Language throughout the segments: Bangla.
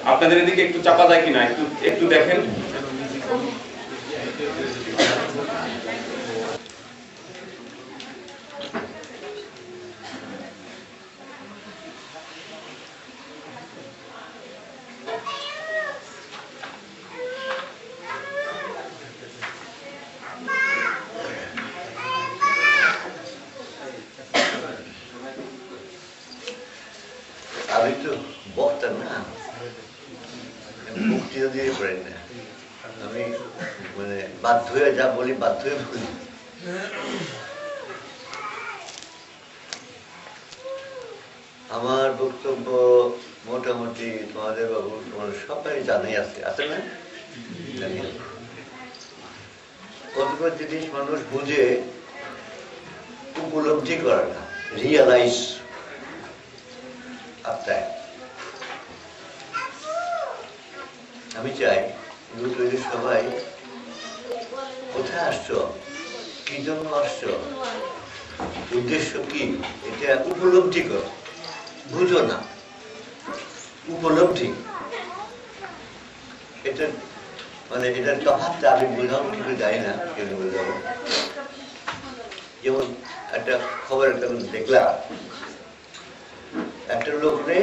আপনাদের এদিকে একটু চাপা যায় কিনা একটু একটু দেখেন। আমি তো বক্তা না, বক্তৃতা দিয়ে করেন না, আমি মানে বাধ্য হয়ে যা বলি বাধ্য হয়ে বলি। আমার বক্তব্য মোটামুটি তোমাদের বাবু তোমাদের সবাই জানাই আছে না, জানি কতগুলো জিনিস মানুষ বুঝে উপলব্ধি করে না, রিয়েলাইজ আত্মায়। আমি চাই সবাই কোথায় আসছো, কি জন্য আসছো, উদ্দেশ্য কি, এটা উপলব্ধি করো, বুঝো না, উপলব্ধি। এটা মানে এটার তফাৎটা আমি বোঝাবো কিন্তু যাই না, কেন বোঝাবো। যেমন একটা খবরের কাগজ দেখলাম, একটা লোকরে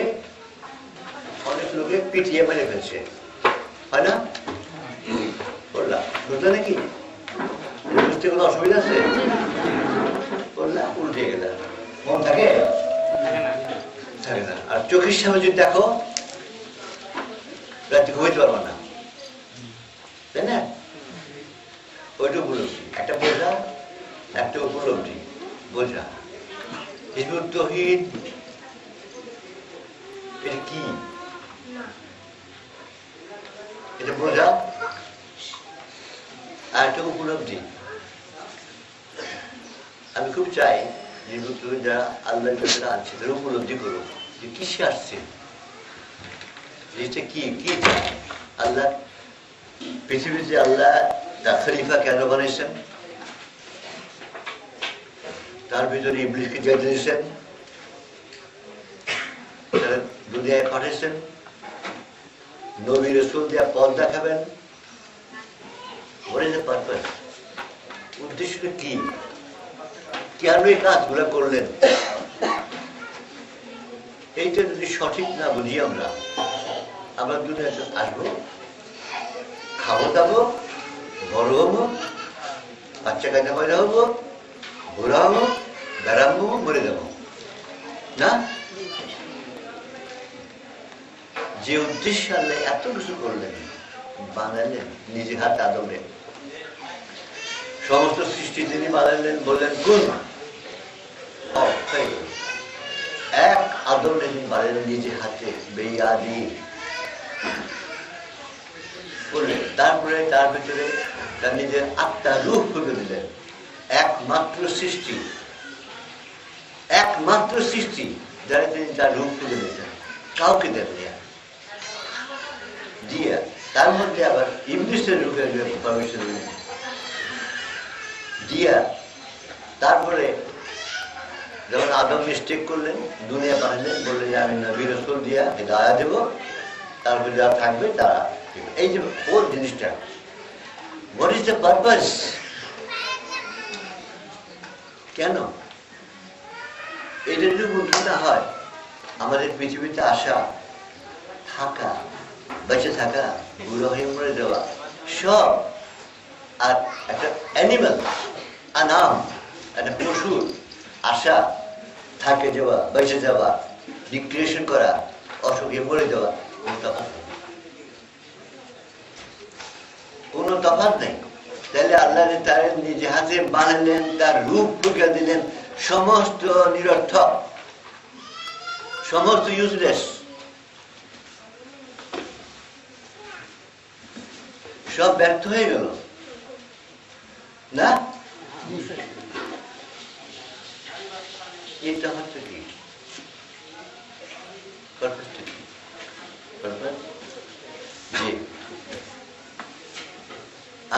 অনেক লোকে পিটিয়ে মেরে ফেলছে, হয় না? বললাম বুঝলে নাকি, বুঝতে কোনো অসুবিধা আছে? বললাম উল্টে গেলাম, মন থাকে থাকে না। আর চোখের সামনে যদি দেখো রাত্রি ঘুমাইতে পারবো না, তাই না? ওইটা উপলব্ধি, একটা বোঝা, একটা উপলব্ধি। বোঝা হিজবুত তাওহীদ এটা কি, এটা বোঝা, আর একটা উপলব্ধি। আমি খুব চাই যে তুমি যারা আল্লাহর কাছে আসছে তারা উপলব্ধি করো যে কিসে আসছে, জিনিসটা কি কি আল্লাহ পৃথিবীতে আল্লাহ তার খলিফা কেন বানিয়েছেন, তার ভিতরে ইবলিসকে যাইতে দিয়েছেন, তারা দুনিয়ায় পাঠিয়েছেন, নবী রাসূল দিয়া পথ দেখাবেন। What is the purpose? উদ্দেশ্যটা কি, কেন এই কাজগুলো করলেন? এইটা যদি সঠিক না বুঝি আমরা দুনিয়াতে আসবো, খাবো দাবো, বড় হবো, বাচ্চা কাচ্চা পয়দা হবো, বুড়া হবো, বেড়াবো, মরে যাবো না। যে উদ্দেশ্যে আল্লাহ এত কিছু করলেন, বানালেন নিজে হাত আদমে, সমস্ত সৃষ্টি তিনি বানালেন, বললেন কোন এক আদম তিনি বানালেন নিজে হাতে বেয়াদি বললেন। তারপরে তার ভিতরে তার নিজের আত্মা রূপ করে দিলেন। একমাত্র সৃষ্টি, একমাত্র সৃষ্টি যারা তিনি তার রূপ করে দিতেন, কাউকে দেন দিয়ে তার মধ্যে আবার ইবলিসের রূপে পারমিশন দিয়া। তারপরে যখন আদম মিস্টেক করলেন, দুনিয়া পাঠালেন, বললেন যে আমি নবী রাসূল দিয়া হিদায়াত দেব, তারপরে যারা থাকবে তারা। এই যে ওর জিনিসটা, হোয়াট ইজ দ্য পারপাস, কেন এটা যদি বুঝতে হয়, আমাদের পৃথিবীতে আসা, থাকা, বেঁচে থাকা, বুড়ো হয়ে মরে যাওয়া সব, আর একটা অ্যানিমাল আনাম, একটা পশুর আসা, থাকে যাওয়া, বেঁচে যাওয়া, ডিক্রিয়েশন করা, অসুখে মরে যাওয়া, কোনো তফাৎ নেই। তাহলে আল্লাহ তার নিজে হাতে বানালেন, তার রূপ ঢুকে দিলেন, সমস্ত নিরর্থক, সমস্ত ইউজলেস, সব ব্যর্থ হয়ে গেল না। এটা হচ্ছে কি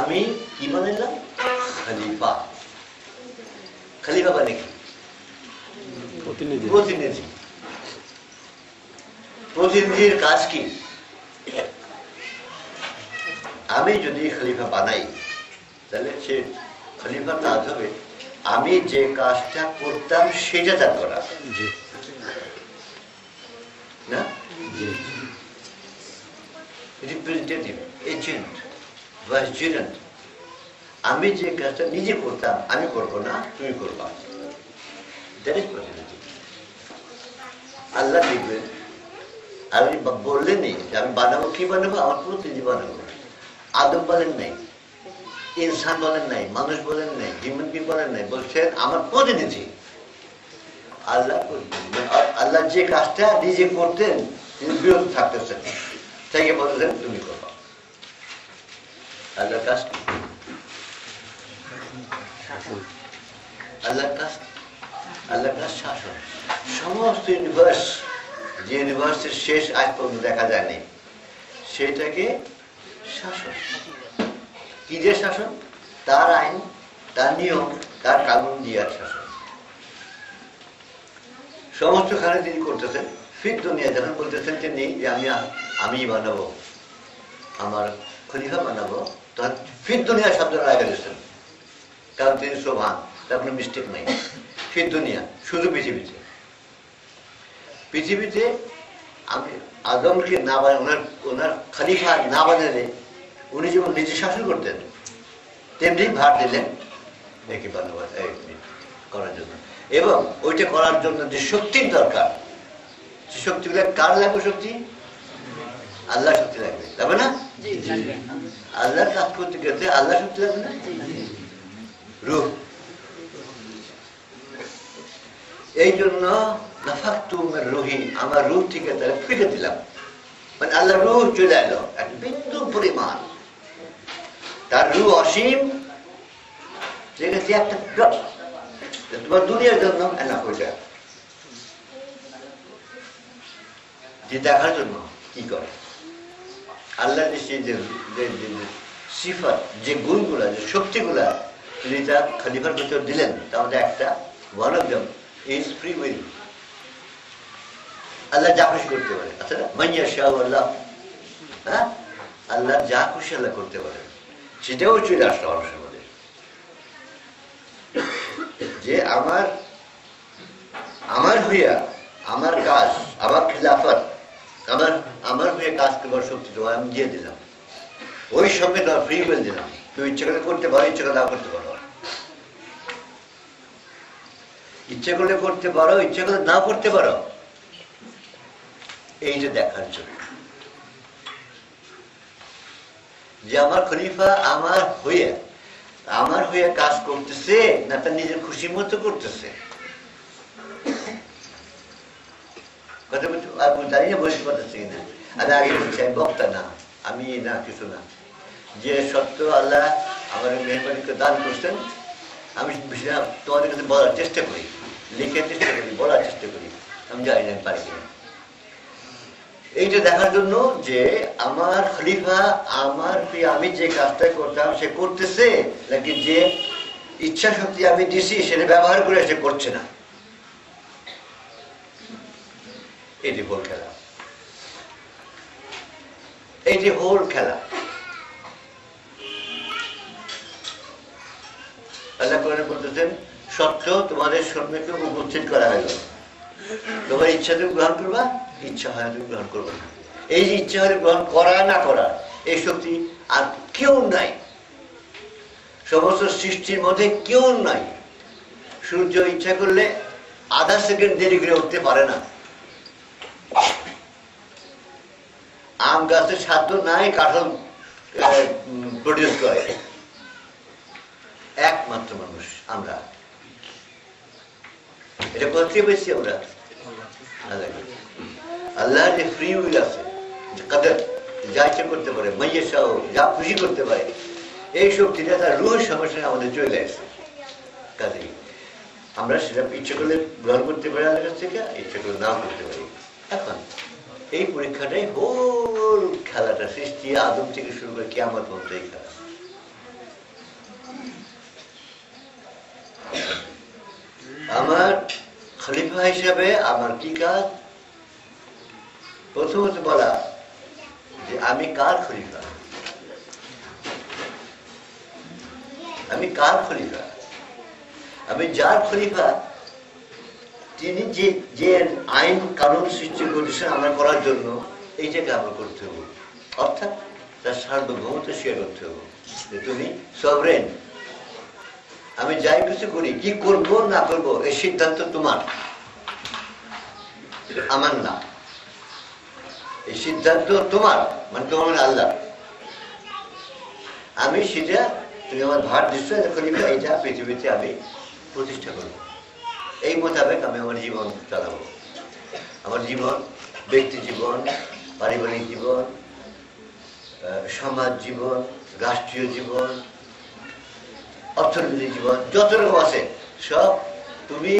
আমি কি বানাইলাম, খলিফা। খলিফা মানে কি? প্রতিনিধি। প্রতিনিধির কাজ কি? আমি যদি খলিফা বানাই তাহলে সে খলিফার কাজ হবে আমি যে কাজটা করতাম সেটা তার করা, না রিপ্রেজেন্টেটিভ, এজেন্ট, ভাইসরেন্ট। আমি যে কাজটা নিজে করতাম আমি করবো না, তুমি করবা। আল্লাহ দেখবেন আমি বললেনই যে আমি বানাবো, কি বানাবো? আমার প্রতিনিধি বানাবো। আদম বলেন নাই, ইনসান বলেন নাই, মানুষ বলেন নাই, হিউম্যান বিং বলেন নাই, বলছেন আমার প্রতিনিধি। আল্লাহ আল্লাহ যে কাজটা নিজে করতেন তিনি বিরত থাকতেছেন, তাকে বললেন তুমি করো। আল্লাহর কাজ, আল্লাহর কাজ, আল্লাহর কাজ শাসন। সমস্ত ইউনিভার্স, যে ইউনিভার্সের শেষ আজ পর্যন্ত দেখা যায়নি, সেটাকে শাসন। কি যে শাসন? তার আইন, তার নিয়ম, তার কানুন দিয়ে শাসন। সমস্ত খানে তিনি করতেছেন। ফির দুনিয়া যখন বলতেছেন তিনি যে আমি বানাবো, আমার খলিফা বানাবো, তখন ফির দুনিয়া শব্দটা আগে দিচ্ছেন, কারণ তিনি সোভান, তার কোনো মিস্টেক নেই। ফির দুনিয়া শুধু পৃথিবীতে, পৃথিবীতে আমি আদমকে না বানাই, ওনার খলিফা না বানালে উনি যেমন নিজে শাসন করতেন তেমনি ভার দিলেন একে বানাবো করার জন্য। এবং ওইটা করার জন্য যে শক্তির দরকার, সে শক্তিগুলো কার লাগবে? শক্তি আল্লাহ শক্তি লাগবে, লাগবে না? আল্লাহর কাজ করতে গেলে আল্লাহ শক্তি লাগবে না? রূহ। এই জন্য রুহি, আমার রূহ থেকে তারা ফিরে দিলাম, মানে আল্লাহ রূহ চলে এলো এক বিন্দু পরিমাণ। তার রূহ অসীম, ঠিক আছে, একটা ড্রপ তোমার দুনিয়ার জন্য এনা হয়ে যায়। যে দেখার জন্য কি করে আল্লাহ, যে সিফাত, যে গুণগুলা, যে শক্তিগুলা তিনি তার খলিফার ভিতর দিলেন, তার মধ্যে একটা one of them is free will. Allah যা খুশি করতে পারে, আচ্ছা না, মাইয়া শাহ আল্লাহ, হ্যাঁ, আল্লাহ যা খুশি আল্লাহ করতে পারে, সেটাও চলে আসলো মানুষের মধ্যে। যে আমার হইয়া আমার কাজ, আমার খিলাফত, আমার হয়ে কাজ করবার শক্তি তোমার আমি দিয়ে দিলাম। ওই সঙ্গে তোমার ফ্রি উইল দিলাম, তুমি ইচ্ছে করে করতে পারো, ইচ্ছে করে না করতে পারো, ইচ্ছে করলে করতে পারো, ইচ্ছে করে না করতে পারো। এইটা দেখার জন্য যে আমার খলিফা আমার হয়ে কাজ করতেছে না তার নিজের খুশি মতো করতেছে। কথা বলতে জানি না, বলতে পারতেছি কিনা। আমি আগে বলছি আমি বক্তা না, আমি না কিছু না। যে সত্য আল্লাহ আমার মেহরবানিকে দান করছেন, আমি তোমাদের কাছে বলার চেষ্টা করি, লিখে চেষ্টা করি, বলার চেষ্টা করি। আমি জানি না পারি কিনা। এইটা দেখার জন্য যে আমার খলিফা আমি যে কাজটা করতাম সে করতেছে, নাকি যে ইচ্ছা শক্তি আমি দিছি সেটা ব্যবহার করে সে করছে না। এটি হোল খেলা, এটি হোল খেলা। আল্লাহ কোরআনে বলতেছেন সত্য তোমাদের সম্মুখে উপস্থিত করা হইল, তোমার ইচ্ছা তুমি গ্রহণ করবা, ইচ্ছা হয় তুমি গ্রহণ করবে না। এই যে ইচ্ছা হয় গ্রহণ করা না করা, এই শক্তি আর কেউ নাই, সমস্ত সৃষ্টির মধ্যে কেউ নাই। সূর্য ইচ্ছা করলে আধা সেকেন্ড দেরি করে উঠতে পারে না। আম গাছের সাধ্য নাই কাঁঠাল প্রডিউস করে, একমাত্র মানুষ আমরা। এটা করতে পেরেছি আমরা আল্লাহর যে ফ্রি উইল আছে, কাদের যা ইচ্ছা করতে পারে, মাইয়া শাহ যা খুশি করতে পারে, এই শক্তিটা তার রুহের সমস্যা আমাদের চলে আসে। কাজে আমরা সেটা ইচ্ছে করলে গ্রহণ করতে পারি আল্লাহর কাছ থেকে, ইচ্ছে করলে নাও করতে পারি। এখন এই পরীক্ষাটাই হোল খেলাটা, সৃষ্টি আদম থেকে শুরু করে কিয়ামত পর্যন্ত এই খেলা। আমার খলিফা হিসাবে আমার কি কাজ? প্রথমত বলা যে আমি কার খলিফা, আমি কার খলিফা? আমি যার খলিফা, তিনি যে যে আইন কানুন সৃষ্টি করেছেন আমরা করার জন্য, এইটাকে আমরা করতে হবে। অর্থাৎ তার সার্বভৌমত্ব স্বীকার করতে হবে যে তুমি সভরেন। আমি যাই কিছু করি, কি করব না করব, এই সিদ্ধান্ত তোমার, আমার না। এই সিদ্ধান্ত তোমার, মানে তোমার আল্লাহ। আমি সেটা, তুমি আমার ভার দিচ্ছ খলিফা, এটা পৃথিবীতে আমি প্রতিষ্ঠা করব। এই মোতাবেক আমি আমার জীবন চালাবো। আমার জীবন, ব্যক্তি জীবন, পারিবারিক জীবন, সমাজ জীবন, রাষ্ট্রীয় জীবন, অর্থনৈতিক জীবন, যত রকম আছে সব তুমি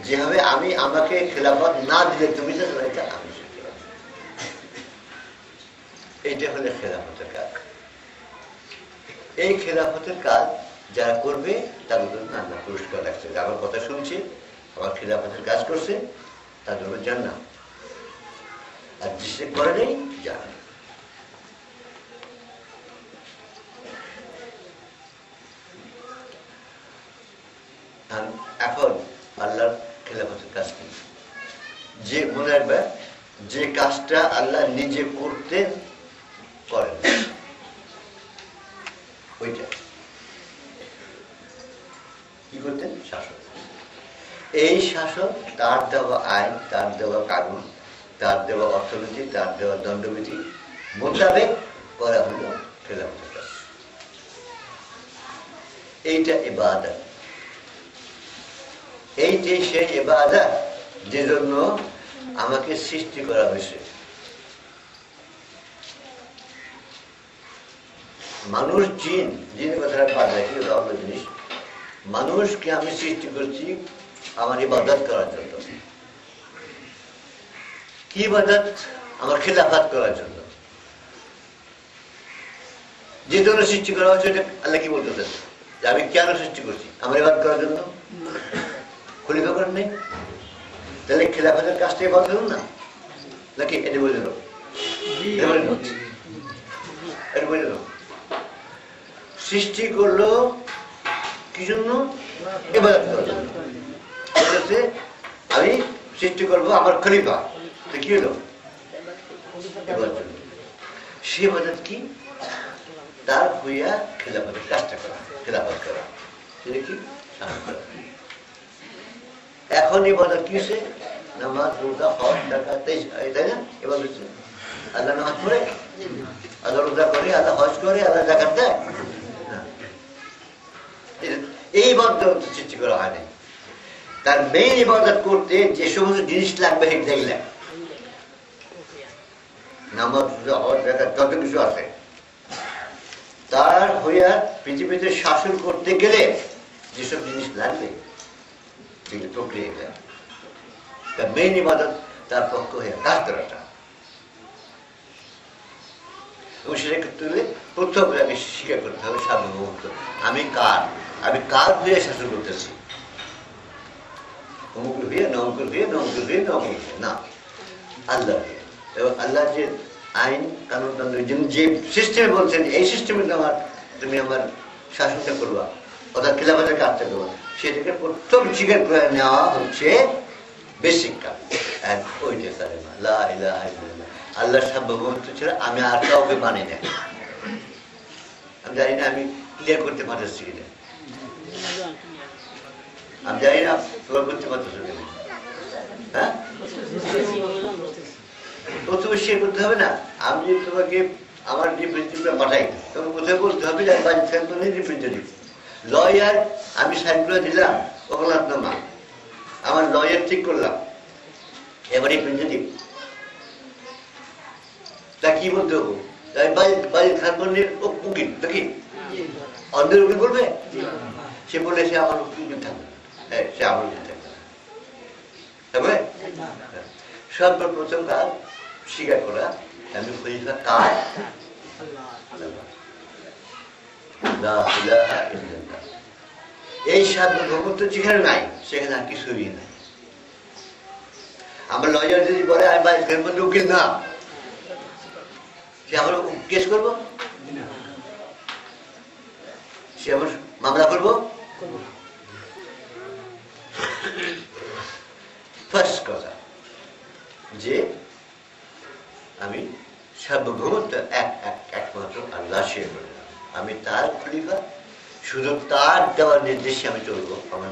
যেভাবে, আমি আমাকে খেলাফত না দিলে তুমি যে এটা আমি, এইটা হলে খেলাফতের কাজ। এই খেলাফতের কাজ যারা করবে তাদের জন্য আল্লাহ পুরস্কার রাখছে। আমার কথা শুনছে, আমার খেলাফতের কাজ করছে, তার জন্য জান্নাত। আর যে করে নেই জান্নাত। এখন আল্লাহর খেলাফতের কাজ কি? যে মনে রাখবে, যে কাজটা আল্লাহ নিজে করতে করেন, ওইটা কি করতেন? শাসন। এই শাসন, তার দেওয়া আইন, তার দেওয়া কানুন, তার দেওয়া অর্থনীতি, তার দেওয়া দণ্ডবিধি মোতাবেক করা হলো খেলাফতের কাজ। এইটা ইবাদত। এই যে সেই ইবাদত যে জন্য আমাকে সৃষ্টি করা হয়েছে। মানুষ, জিন, জিনের কথাটা বাদ রাখি, ওটা অন্য জিনিস। মানুষকে আমি সৃষ্টি করছি আমার ইবাদত করার জন্য। কি ইবাদত? আমার খিলাফত করার জন্য। যে জন্য সৃষ্টি করা হয়েছে, এটা আল্লাহ কি বলতেছেন? যে আমি কেন সৃষ্টি করছি? আমার ইবাদত করার জন্য। খলিফা করেন নেই, তাহলে খিলাফতের কাজটাই বন্ধ হল না নাকি? এটা বলে দেব, এটা বলে দেব। সৃষ্টি করলো কি জন্য? ইবাদত করার জন্য। আমি সৃষ্টি করবো আমার খলিফা, তো কি হলো? সে ইবাদত কি? তার হইয়া খিলাফতের কাজটা করা, খিলাফত করা, সেটা কি? শাসন করা। এখন ইবাদত কি হচ্ছে? নামাজ, রোজা, হজ, যাকাত, তাই না? এবার আল্লাহ নামাজ পড়ে, আল্লাহ রোজা করে, আল্লাহ হজ করে, আল্লাহ যাকাত দেয়। এই ইবাদত সৃষ্টি করা হয়নি। তার মেইন ইবাদত করতে যে সমস্ত জিনিস লাগবে, দেখলে নামাজ, রোজা, হজ, যাকাত যত কিছু আছে, তার হইয়া পৃথিবীতে শাসন করতে গেলে যেসব জিনিস লাগবে, প্রক্রিয়া, তার মেইন ইবাদত তার পক্ষ হয়ে কাজ করাটা। এবং সেটা করতে হলে প্রথম আগে স্বীকার করতে হবে সার্বভৌমত্ব। আমি কার? আমি কার হয়ে শাসন করতেছি? অমুকুল হয়ে, নমকুল হয়ে, নমকুল হয়ে, নমকুল হয়ে না, আল্লাহ। এবং আল্লাহ যে আইন কানুন যে সিস্টেমে বলছেন, এই সিস্টেমে তুমি আমার শাসনটা করবা, অর্থাৎ খিলাফতের কাজটা করবা, সেটাকে প্রথম স্বীকার করে নেওয়া হচ্ছে বেসিক কাজ। ওইটা আল্লাহ সার্বভৌমত্ব ছিল। আমি আর কাউকে মানি না। আমি জানি না আমি ক্লিয়ার করতে পারতেছি কিনা, আমি জানি না তোমার করতে পারতেছো কিনা। হ্যাঁ, প্রথমে শেয়ার করতে হবে না। আমি যদি তোমাকে আমার রিপ্রেজেন্টেটিভ পাঠাই, তখন কোথায় বলতে হবে যে রিপ্রেজেন্টেটিভ লয়ার, আমি সাইন করে দিলাম ওকালতনামা, আমার লয়ার ঠিক করলাম, এবার রিপ্রেজেন্টেটিভ তা কি বলতে হবো? বাড়ির খানবন্দির উকিল নাকি? অন্যের উকিল বলবে? সে বলে সে আমার উকিল থাকবে, সে আমার উকিল থাকবে। সর্বপ্রথম কাজ স্বীকার করা, আমি খলিফা কার? এই সার্বভৌমত্ব যেখানে নাই, সেখানে আর কিছুই নাই। আমার লয়ার যদি বলে আমি বাড়ির খানবন্দির উকিল না, সে আমার কেস করবো? সে আমার মামলা করবো? ফার্স্ট কথা যে আমি সার্বভৌমত্ব একমাত্র আল্লাহ শেয়ার করে, আমি তার খলিফা, শুধু তার দেওয়ার নির্দেশে আমি চলবো। আমার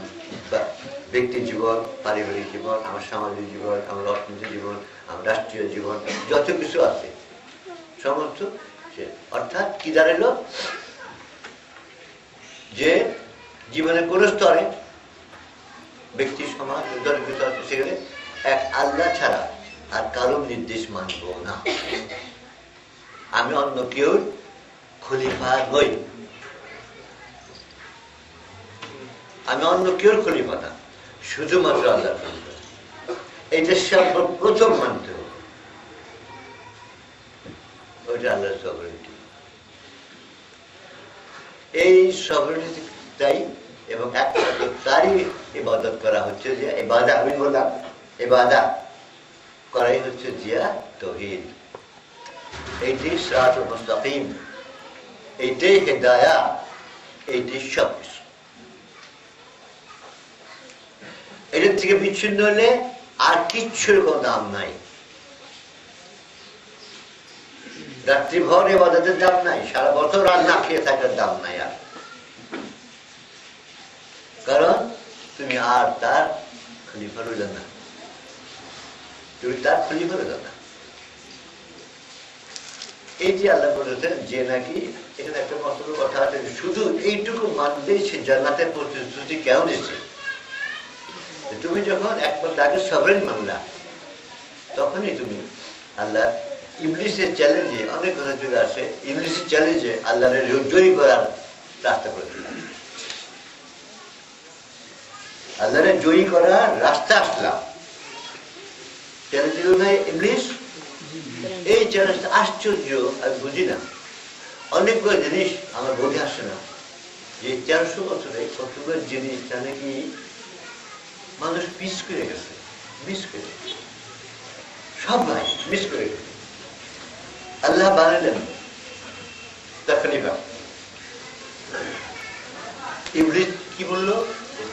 ব্যক্তি জীবন, পারিবারিক জীবন, আমার সামাজিক জীবন, আমার অর্থনৈতিক জীবন, আমার রাষ্ট্রীয় জীবন, যত কিছু আছে সমস্ত সে, অর্থাৎ কি দাঁড়ালো যে জীবনে কোন স্তরে ব্যক্তি সমাজ সেখানে এক আল্লাহ ছাড়া আর কারো নির্দেশ মানব না। আমি অন্য কেউ খলিফা নই, আমি অন্য কেউ খলিফা না, শুধুমাত্র আল্লাহ খলিফা। এটা সর্বপ্রথম মানতে হবে, ওইটা আল্লাহর সভরেনিটি। এই সভরেনিটিটাই এবং একমাত্র তারই ইবাদত করা হচ্ছে, যে ইবাদত আমি বললাম ইবাদত করাই হচ্ছে জিয়া তাওহীদ। এইটি সিরাতুল মুস্তাকিম, এইটাই হিদায়াত, এইটি সবকিছু। এটার থেকে বিচ্ছিন্ন হলে আর কিচ্ছুর কোনো দাম নাই। রাত্রিভর ইবাদতের দাম নাই, সারা বছর আর না খেয়ে থাকার দাম নাই আর, কারণ তুমি আর তার খলিফা রইল না, তুমি তার খলিফা রইল না। এই যে আল্লাহ বলেছেন যে নাকি এখানে একটা মস্ত কথা আছে, শুধু এইটুকু মানলেই সে জান্নাতের প্রতিশ্রুতি কেন দিচ্ছে। তুমি যখন একমাত্র আগে সভরেন মানলা, তখনই তুমি আল্লাহ ইবলিসের চ্যালেঞ্জে, অনেক কথা চলে আসে, ইবলিসের চ্যালেঞ্জে আল্লাহর জয়ী করার রাস্তা করে দিলাম, আল্লাহর জয়ী করার রাস্তা আসলাম। চ্যালেঞ্জ নাই ইবলিস, এই চ্যালেঞ্জটা আশ্চর্য, আমি বুঝি না। অনেকগুলো জিনিস আমার বোঝে আসে না, যে 1300 বছরে কতগুলো জিনিস নাকি মানুষ মিস করে গেছে, মিস করে সবাই মিস করে গেছে। আল্লাহ বানালেন তার খলিফা, ইবলিস কি বললো,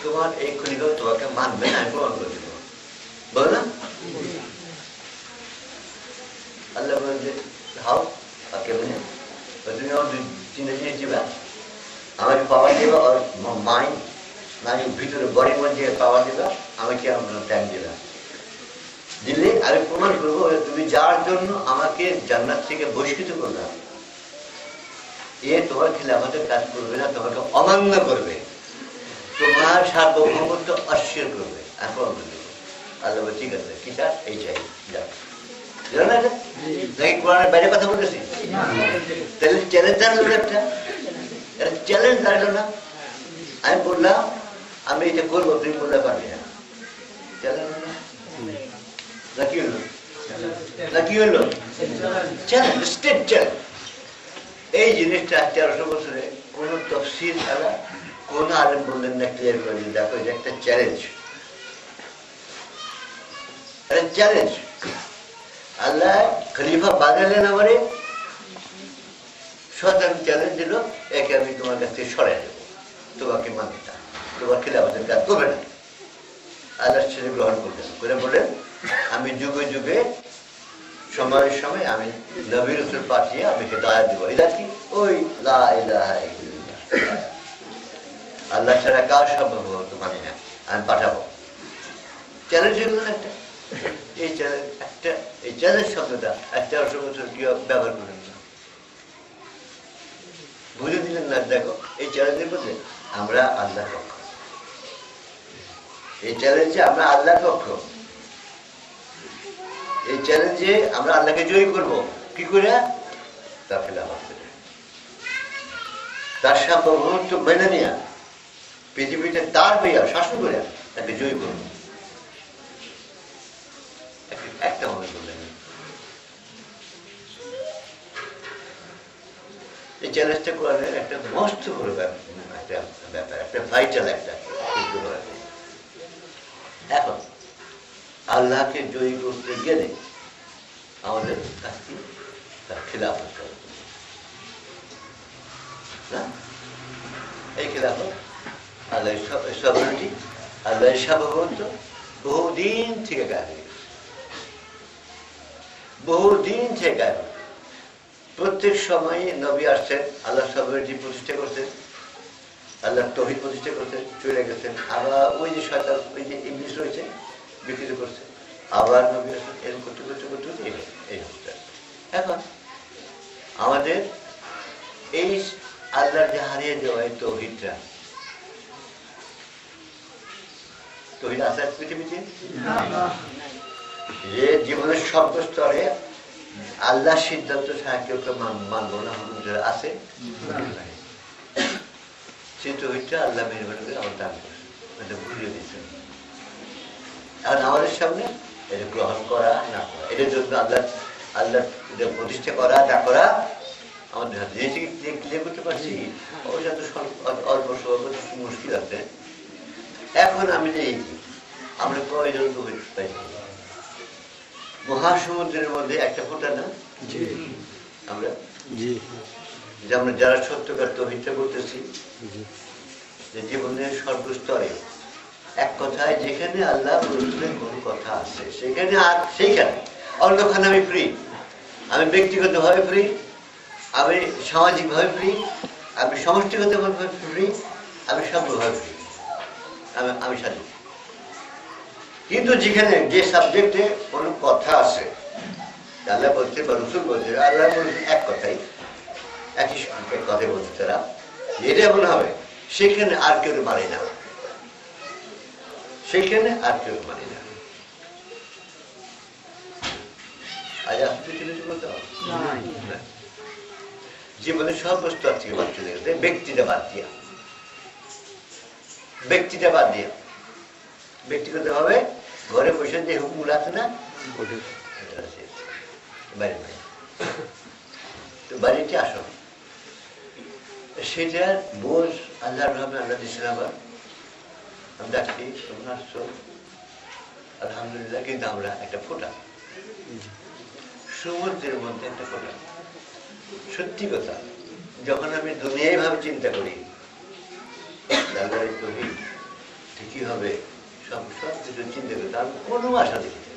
তোমার এই খলিফা তোমাকে মানবে না, আমি প্রমাণ করে দেবো, বল না? আল্লাহ বলেন যে হাও তাকে বলে তুমি আমার তিনটা জিনিস দিবা, আমাকে পাওয়ার দিবা, আর মাইন্ড মানে ভিতরে বডির মধ্যে পাওয়ার দিবা, আমাকে আমার টাইম দিবা, দিলে আমি প্রমাণ করবো তুমি যার জন্য আমাকে জান্নাত থেকে বহিষ্কৃত করলাম, এ তোমার খেলে আমাদের কাজ করবে না, তোমাকে অমান্য করবে, তোমার সার্বভৌমত্ব অস্বীকার করবে। এখন আল্লাহ ঠিক আছে, কি চাস এই চাই, যাও। বাইরে কথা বলতেছি, তাহলে চ্যালেঞ্জ দাঁড়ালো একটা, এটা চ্যালেঞ্জ দাঁড়ালো না। আমি বললাম আমি এটা করবো, তুমি বললে পারবি না, চ্যালেঞ্জ না কি হলো, না কি হলো, চ্যালেঞ্জ, স্টেট চ্যালেঞ্জ। এই জিনিসটা 1300 বছরে কোন তফসির ছাড়া কোন আলেম বললেন না, ক্লিয়ার করে দেখো এটা একটা চ্যালেঞ্জ, এটা চ্যালেঞ্জ। আল্লাহ খলিফা বানালেন আমারে, শয়তান চ্যালেঞ্জ দিল, একে আমি তোমার কাছ থেকে সরাই দেবো, তোমাকে মানবে না, তোমার খিলাফতের কাজ করবে না। আল্লাহ ছেলে গ্রহণ করলেন, করে বলেন আমি যুগে যুগে সময়ের সময় আমি নবী রাসূল পাঠিয়ে আমি হিদায়াত দেবো। এটা কি? ওই লা ইলাহা ইল্লাল্লাহ, আল্লাহ ছাড়া কার সার্বভৌমত্ব মানি না, আমি পাঠাবো। চ্যালেঞ্জ এগুলো একটা, এই চ্যালেঞ্জ একটা, এই চ্যালেঞ্জ শব্দটা 1300 বছর কি ব্যবহার করেন না, বুঝে দিলেন না? দেখো এই চ্যালেঞ্জের মধ্যে আমরা আল্লাহ পক্ষ, এই চ্যালেঞ্জে আমরা আল্লাহ পক্ষ, এই চ্যালেঞ্জে আমরা আল্লাহকে জয়ী করবো কি করে? তার খিলাফত করে, তার সার্বভৌমত্ব মেনে নেয়া, পৃথিবীতে তার হইয়া শাসন করে তাকে জয়ী করবো। একটা মনে করলেন এই চ্যালেঞ্জটা করার একটা মস্ত বড় ব্যাপার, একটা ভাইটাল একটা। এখন আল্লাহকে জয়ী করতে গেলে আমাদের কাছে তার খিলাফত করতে হবে না? এই খেলাফত, আল্লাহ সভাপতি, আল্লাহ সার্বভৌমত্ব বহুদিন থেকে গায়ে হয়ে গেছে, বহুদিন থেকে গায়ে হয়ে গেছে। প্রত্যেক সময় নবী আসছেন, আল্লাহ সভাপতি প্রতিষ্ঠা করছেন, আল্লাহ তৌহিদ প্রতিষ্ঠা করছেন, চলে গেছেন। আবার ওই যে শয়তান, ওই যে ইবলিস রয়েছে, বিকৃত করছে, আবার নবী আসছেন, এরকম করতে করতে করতে এই অবস্থা। এখন আমাদের এই আল্লাহর যে হারিয়ে যাওয়া এই তৌহিদটা, তৌহিদ আছে পৃথিবীতে? যে জীবনের সর্ব স্তরে আল্লাহ সিদ্ধান্ত ছাড়া কেউ কেউ মানব না, আছে সেই তৌহিদটা আল্লাহ মেহরবানি করে আমার দান করছে, এটা বুঝিয়ে দিচ্ছেন। এখন আমাদের সামনে এটা গ্রহণ করা না করা, এটার জন্য আল্লাহ প্রতিষ্ঠা করা না করা আমাদের হাতে। যে ক্লিয়ার করতে পারছি অবশ্য অল্প সময় মুশকিল আছে। এখন আমি যে আমরা কয়জন পাই, মহাসমুদ্রের মধ্যে একটা ফোঁটা না আমরা, যে আমরা যারা সত্যকার তৌহিদটা করতেছি, যে জীবনের সর্বস্তরে এক কথায় যেখানে আল্লাহ রসুলের কোনো কথা আছে সেখানে, আর সেইখানে অন্যখানে আমি ফ্রি, আমি ব্যক্তিগতভাবে ফ্রি, আমি সামাজিকভাবে ফ্রি, আমি সমষ্টিগতভাবে ফ্রি, আমি সর্বভাবে ফ্রি, আমি স্বাধীন। কিন্তু যেখানে যে সাবজেক্টে কোনো কথা আছে, আল্লাহ বলছে বা রসুল বলছে, আল্লাহ এক কথাই একই কথাই বলছে তারা, এটা এমন হবে সেখানে আর কেউ মানে না, সেখানে আর কেউ মানে না। আজ জীবনের সর্বস্তর থেকে বাদ চলে গেছে, ব্যক্তিটা বাদ দিয়া, ব্যক্তিটা বাদ দিয়া ব্যক্তিগত ভাবে ঘরে বসে যে হুকুম আছে না, তো বাড়িতে আসো, সেটার বোঝ আল্লাহর ভাবে আল্লাহ দিচ্ছেন। আবার আমি ডাকছি, তোমরা আসছো আলহামদুলিল্লাহ, কিন্তু আমরা একটা ফোঁটা, সমুদ্রের মধ্যে একটা ফোঁটা। সত্যি কথা, যখন আমি দুনিয়ায় ভাবে চিন্তা করি কি হবে, সব কিছু চিন্তা করি, আমি কোনো আশা দেখি না,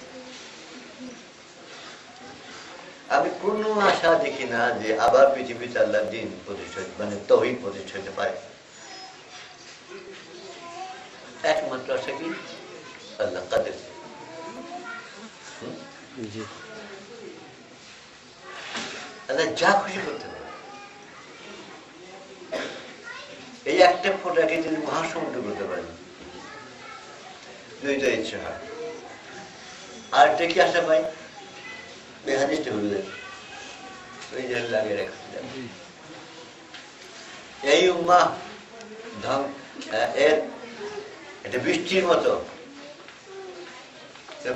আমি কোনো আশা দেখি না যে আবার পৃথিবীতে আল্লাহ দিন প্রতিষ্ঠা, মানে তৌহিদ প্রতিষ্ঠা হতে পারে। একমাত্র আশা কি আল্লাহ কাদের, আল্লাহ যা খুশি করতে পারে। এই একটা ফোঁটাকে যদি মহাসমুদ্র করতে পারেন, দুইটা ইচ্ছা হয়। আর একটা কি আশা পাই, হাদিসটা হলো ওই যে লাগিয়ে রাখতে, এই উম্মাহ এর এটা বৃষ্টির মতো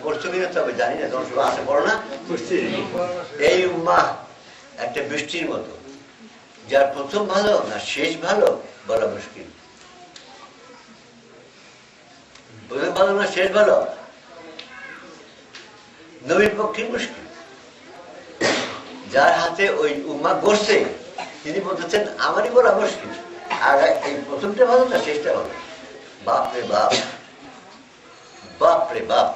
করছো কিনা তবে জানি না, তোমার সবাই আসে পড়ো না, এই উম্মাহ একটা বৃষ্টির মতো, যার প্রথম ভালো না শেষ ভালো বলা মুশকিল, প্রথম ভালো না শেষ ভালো নবীর পক্ষে মুশকিল। যার হাতে ওই উম্মাহ গড়ছে তিনি বলতেছেন আমারই বলা মুশকিল, আর এই প্রথমটা ভালো না শেষটা ভালো, বাপ রে বাপ, বাপ রে বাপ।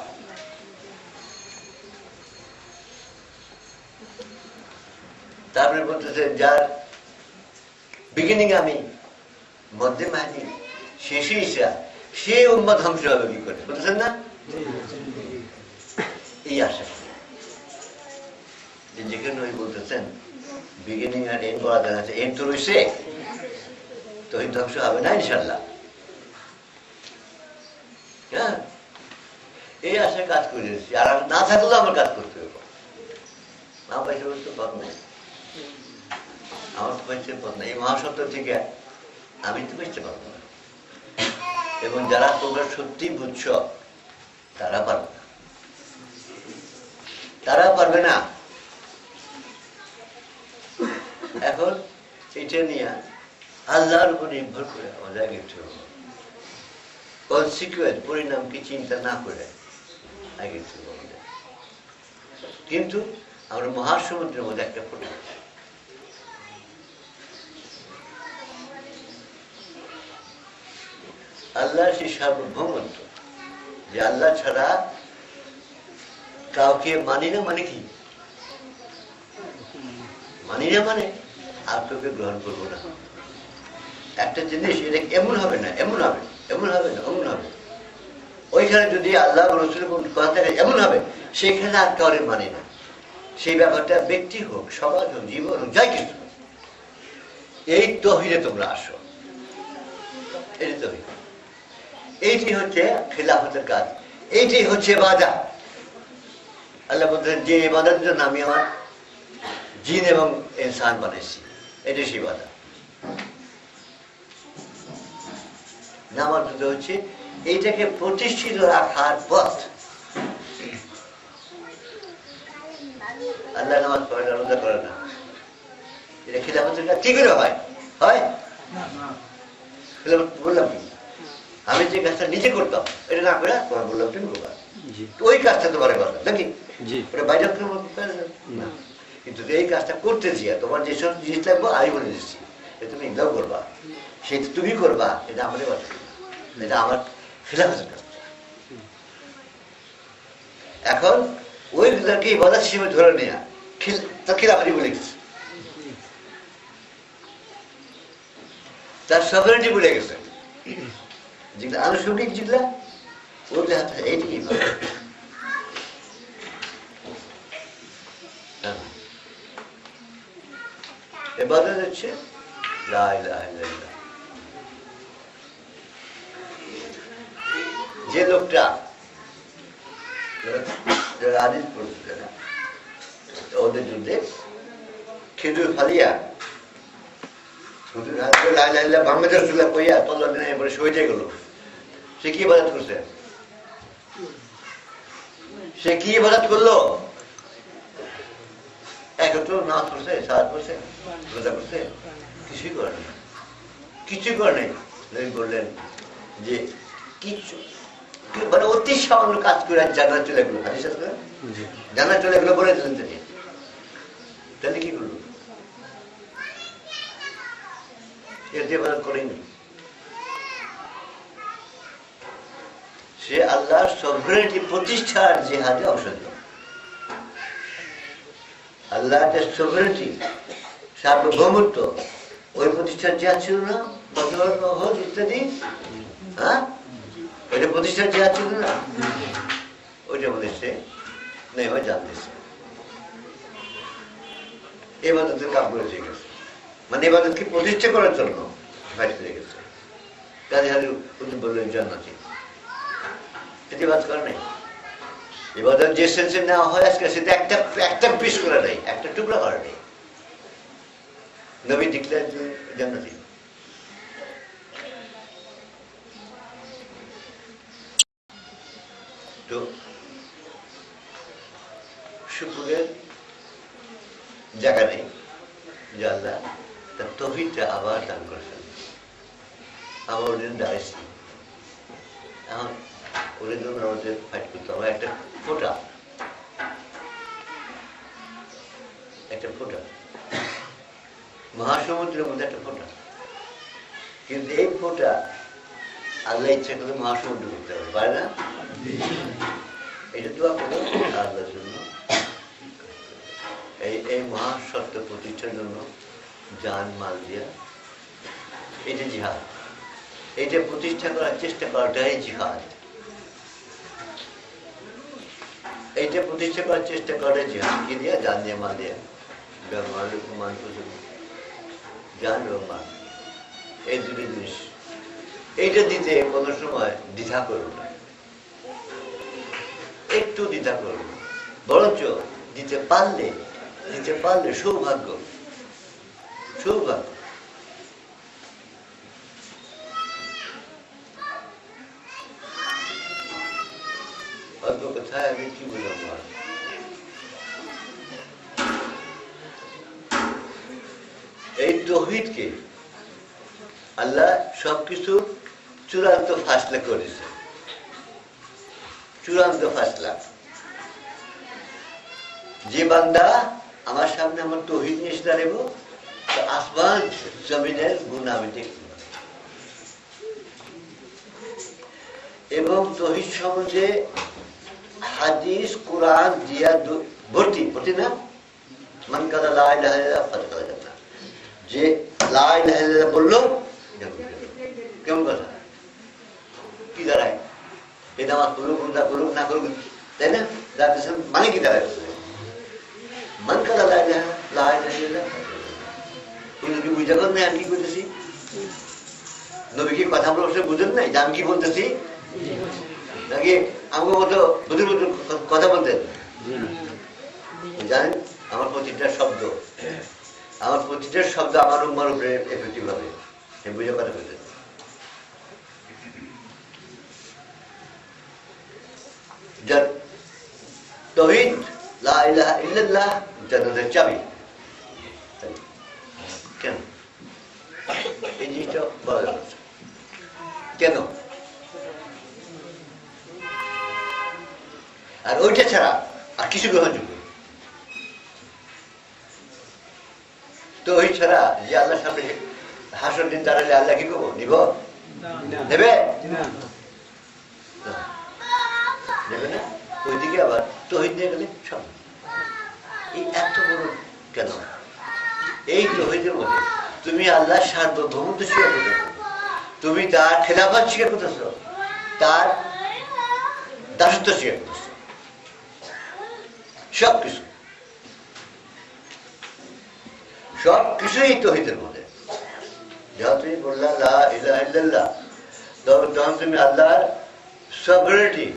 তারপরে বলতেছে যার বিগিনিং আমি, মধ্যে মানি, শেষে ঈশা, সে উম্মাহ ধ্বংস হবে কি করে, বলতেছেন না? এই আশা যেখানে ওই বলতেছেন বিগিনিং আর এন্ড বলা যায় না, এন্ড তো রয়েছে, তো এই ধ্বংস হবে না ইনশাল্লাহ। হ্যাঁ, এই আশায় কাজ করে দিচ্ছি, আর না থাকলেও আমার কাজ করতে হবে। না পয়সা বলতে পথ নেই, আমার তো পয়সার পথ নেই, এই মহাসত্য থেকে আমি তো বেঁচতে পারবো না। এবং যারা তোমরা সত্যি বুঝছ তারা পারবে না, তারা পারবে না। এখন এটা নিয়ে আল্লাহর উপর নির্ভর করে আমাদের আগে কনসিকুয়েন্স পরিণাম কি চিন্তা না করে আগে আমাদের, কিন্তু আমরা মহাসমুদ্রের মধ্যে একটা ফোঁটা, আল্লাহ সেই সার্বভৌমত্ব, যে আল্লাহ ছাড়া কাউকে মানি না, মানে কি মানি না, মানে আর কাউকে গ্রহণ করবো না। একটা জিনিস এটা এমন হবে না, এমন হবে, এমন হবে না, অমন হবে। ওইখানে যদি আল্লাহ রসুলের কথা থাকে এমন হবে, সেখানে আর কাউরে মানে না। সেই ব্যাপারটা ব্যক্তি হোক, সমাজ হোক, জীবন হোক, যাই কিছু। এই তৌহিদে তোমরা আসো, এই তৌহিদ। এইটি হচ্ছে খেলাফতের কাজ, এইটাই হচ্ছে ইবাদত। আল্লাহ বলতেন যে ইবাদতের জন্য আমি আমার জিন এবং ইনসান বানাইছি, এটাই সেই ইবাদত। নামাজ হচ্ছে এইটাকে প্রতিষ্ঠিত রাখার পথ। আল্লাহ নামাজ পড়ে না, রোজা করে না, এটা খিলাফতের কাজ কি করে হয়? হয় বললাম কি, আমি যে কাজটা নিজে করতাম এটা না করে তোমার বললাম তুমি করবা, ওই কাজটা তোমার করবে নাকি, ওটা বাইরে না। কিন্তু এই কাজটা করতে গিয়ে তোমার যেসব জিনিস লাগবে আমি বলে দিচ্ছি, তুমি এগুলাও করবা, সেটা তুমি করবা, এটা আমাদের কথা, এটা আমার খিলাফতের কাজ। এখন ওইগুলোকে ইবাদত হিসেবে ধরে নেয়া খিলাফতি বলে গেছে, তার সভারেন্টি বলে গেছে। যেগুলো আনুষঙ্গিক, যেগুলা ওদের হাতে এইটাই ইবাদত হচ্ছে লা ইলাহা ইল্লাল্লাহ। যে লোকটা আদিত পড়ছে না, ওদের যুদ্ধে খেজুর ফালিয়া ভাঙতে চুলা কইয়া তল্লা দিনে এরপরে শহীদ হয়ে গেল, সে কি ইবাদত করছে? সে কি ইবাদত করলো? একত্র নামাজ পড়ছে, সালাত পড়ছে, রোজা করছে, কিছুই করে না, কিছুই করে নাই। বললেন যে কিছু মানে অতি সামান্য কাজ করে জানা চলে গেলো, জানা চলে গেলো বলে দিলেন তিনি। তাহলে কি করলো? এর দিয়ে ইবাদত করেনি। সে আল্লাহর সভরেনিটি প্রতিষ্ঠার জিহাদে অংশ নিল। আল্লাহর সভরেনিটি, সার্বভৌমত্ব, ওই প্রতিষ্ঠার জিহাদ ছিল না, বদল ইত্যাদি, হ্যাঁ, ওইটা প্রতিষ্ঠার জিহাদ ছিল না, ওইটা মনে সে নেই হয় জানতেছে। ইবাদতের কাজ করে দিয়ে গেছে, মানে ইবাদতকে প্রতিষ্ঠা করার জন্য ফাইট করে গেছে। কাজে হারি বললেন জান্নাতি, এটি বাদ করে নাই। ইবাদত যে সেন্সে নেওয়া হয় আজকে, সেটা একটা পিস করে নেই, একটা টুকরা করে নেই। নবী ডিক্লেয়ার জান্নাতি। তো শুকরের জায়গা নেই যে আল্লাহ তার তৌহিদটা আবার দান করেছেন। আমার ওদের দাঁড়িয়েছি, এখন ওদের জন্য আমাদের ফাইট করতে হবে। একটা ফোঁটা, একটা ফোঁটা মহাসমুদ্রের মধ্যে একটা ফোঁটা, কিন্তু এই ফোঁটা আল্লাহ ইচ্ছা করে মহাসমুদ্র করতে হবে, পারে না? এটা দোয়া করো আল্লাহর জন্য, এই মহাসত্য প্রতিষ্ঠার জন্য জান মাল দিয়া, এটা জিহাদ। এটা প্রতিষ্ঠা করার চেষ্টা করাটাই জিহাদ। এইটা প্রতিষ্ঠা করার চেষ্টা করে জিহাদ কি দিয়া? জান দিয়ে, মাল দিয়া, ব্যবহার মান পর্যন্ত, জান এবং মান, এই দুটি জিনিস। এইটা দিতে কোনো সময় দ্বিধা করো না, একটু দ্বিধা করো না, বরঞ্চ দিতে পারলে সৌভাগ্য, সৌভাগ্য। অল্প কথায় আমি কি বললাম, এই তৌহিদকে আল্লাহ সবকিছু চূড়ান্ত ফাসলা করেছে, চূড়ান্ত ফাসলা। যে বান্দা আমার সামনে আমার তৌহিদ নিয়ে এসে দাঁড়াবো, আসমান জমিনের গুণ আমি দেখব। এবং তৌহিদ সম্বন্ধে হাদিস কোরআন দিয়া ভর্তি ভর্তি না মান কালা লা ইলাহা ইল্লাল্লাহ ফাকাদ কাফার জান্নাহ যে লা ইলাহা ইল্লাল্লাহ বললো কেমন কথা কি দাঁড়ায় এই নামাজ করুক না করুক তাই না মানে কি দাঁড়ায় মান কালা লা ইলাহা ইল্লাল্লাহ তুমি কি বুঝা করেন না আমি কি করতেছি নবী কি কথা বলছে বুঝেন নাই যে আমি কি বলতেছি নাকি আমাকে মতো বুঝুর বুঝুর কথা বলতেন জানেন আমার প্রতিটা শব্দ আমার উম্মার উপরে এফেক্টিভ হবে আমি বুঝে কথা বলতেন যার তাওহীদ লা ইলাহা ইল্লাল্লাহ জান্নাতের চাবি কেন এই জিনিসটা বলা যাচ্ছে কেন আর ওইটা ছাড়া আর কিছু গ্রহণযোগ্য তো ওই ছাড়া যে আল্লাহর সামনে হাসর দিন দাঁড়ালে আল্লাহ কি করবো নিব নেবে নেবে না ওইদিকে আবার তৌহিদ নিয়ে গেলে সব এই এত বড় কেন এই তৌহিদের মধ্যে তুমি আল্লাহর সার্বভৌমত্ব স্বীকার করতেছ তুমি তার খেলাফত স্বীকার করতেছ তার দাসত্ব স্বীকার করতেছ সবকিছুই তৌহিদের মধ্যে যখন তুমি বললা লা ইলাহা ইল্লাল্লাহ তখন তুমি আল্লাহর সভরেনিটি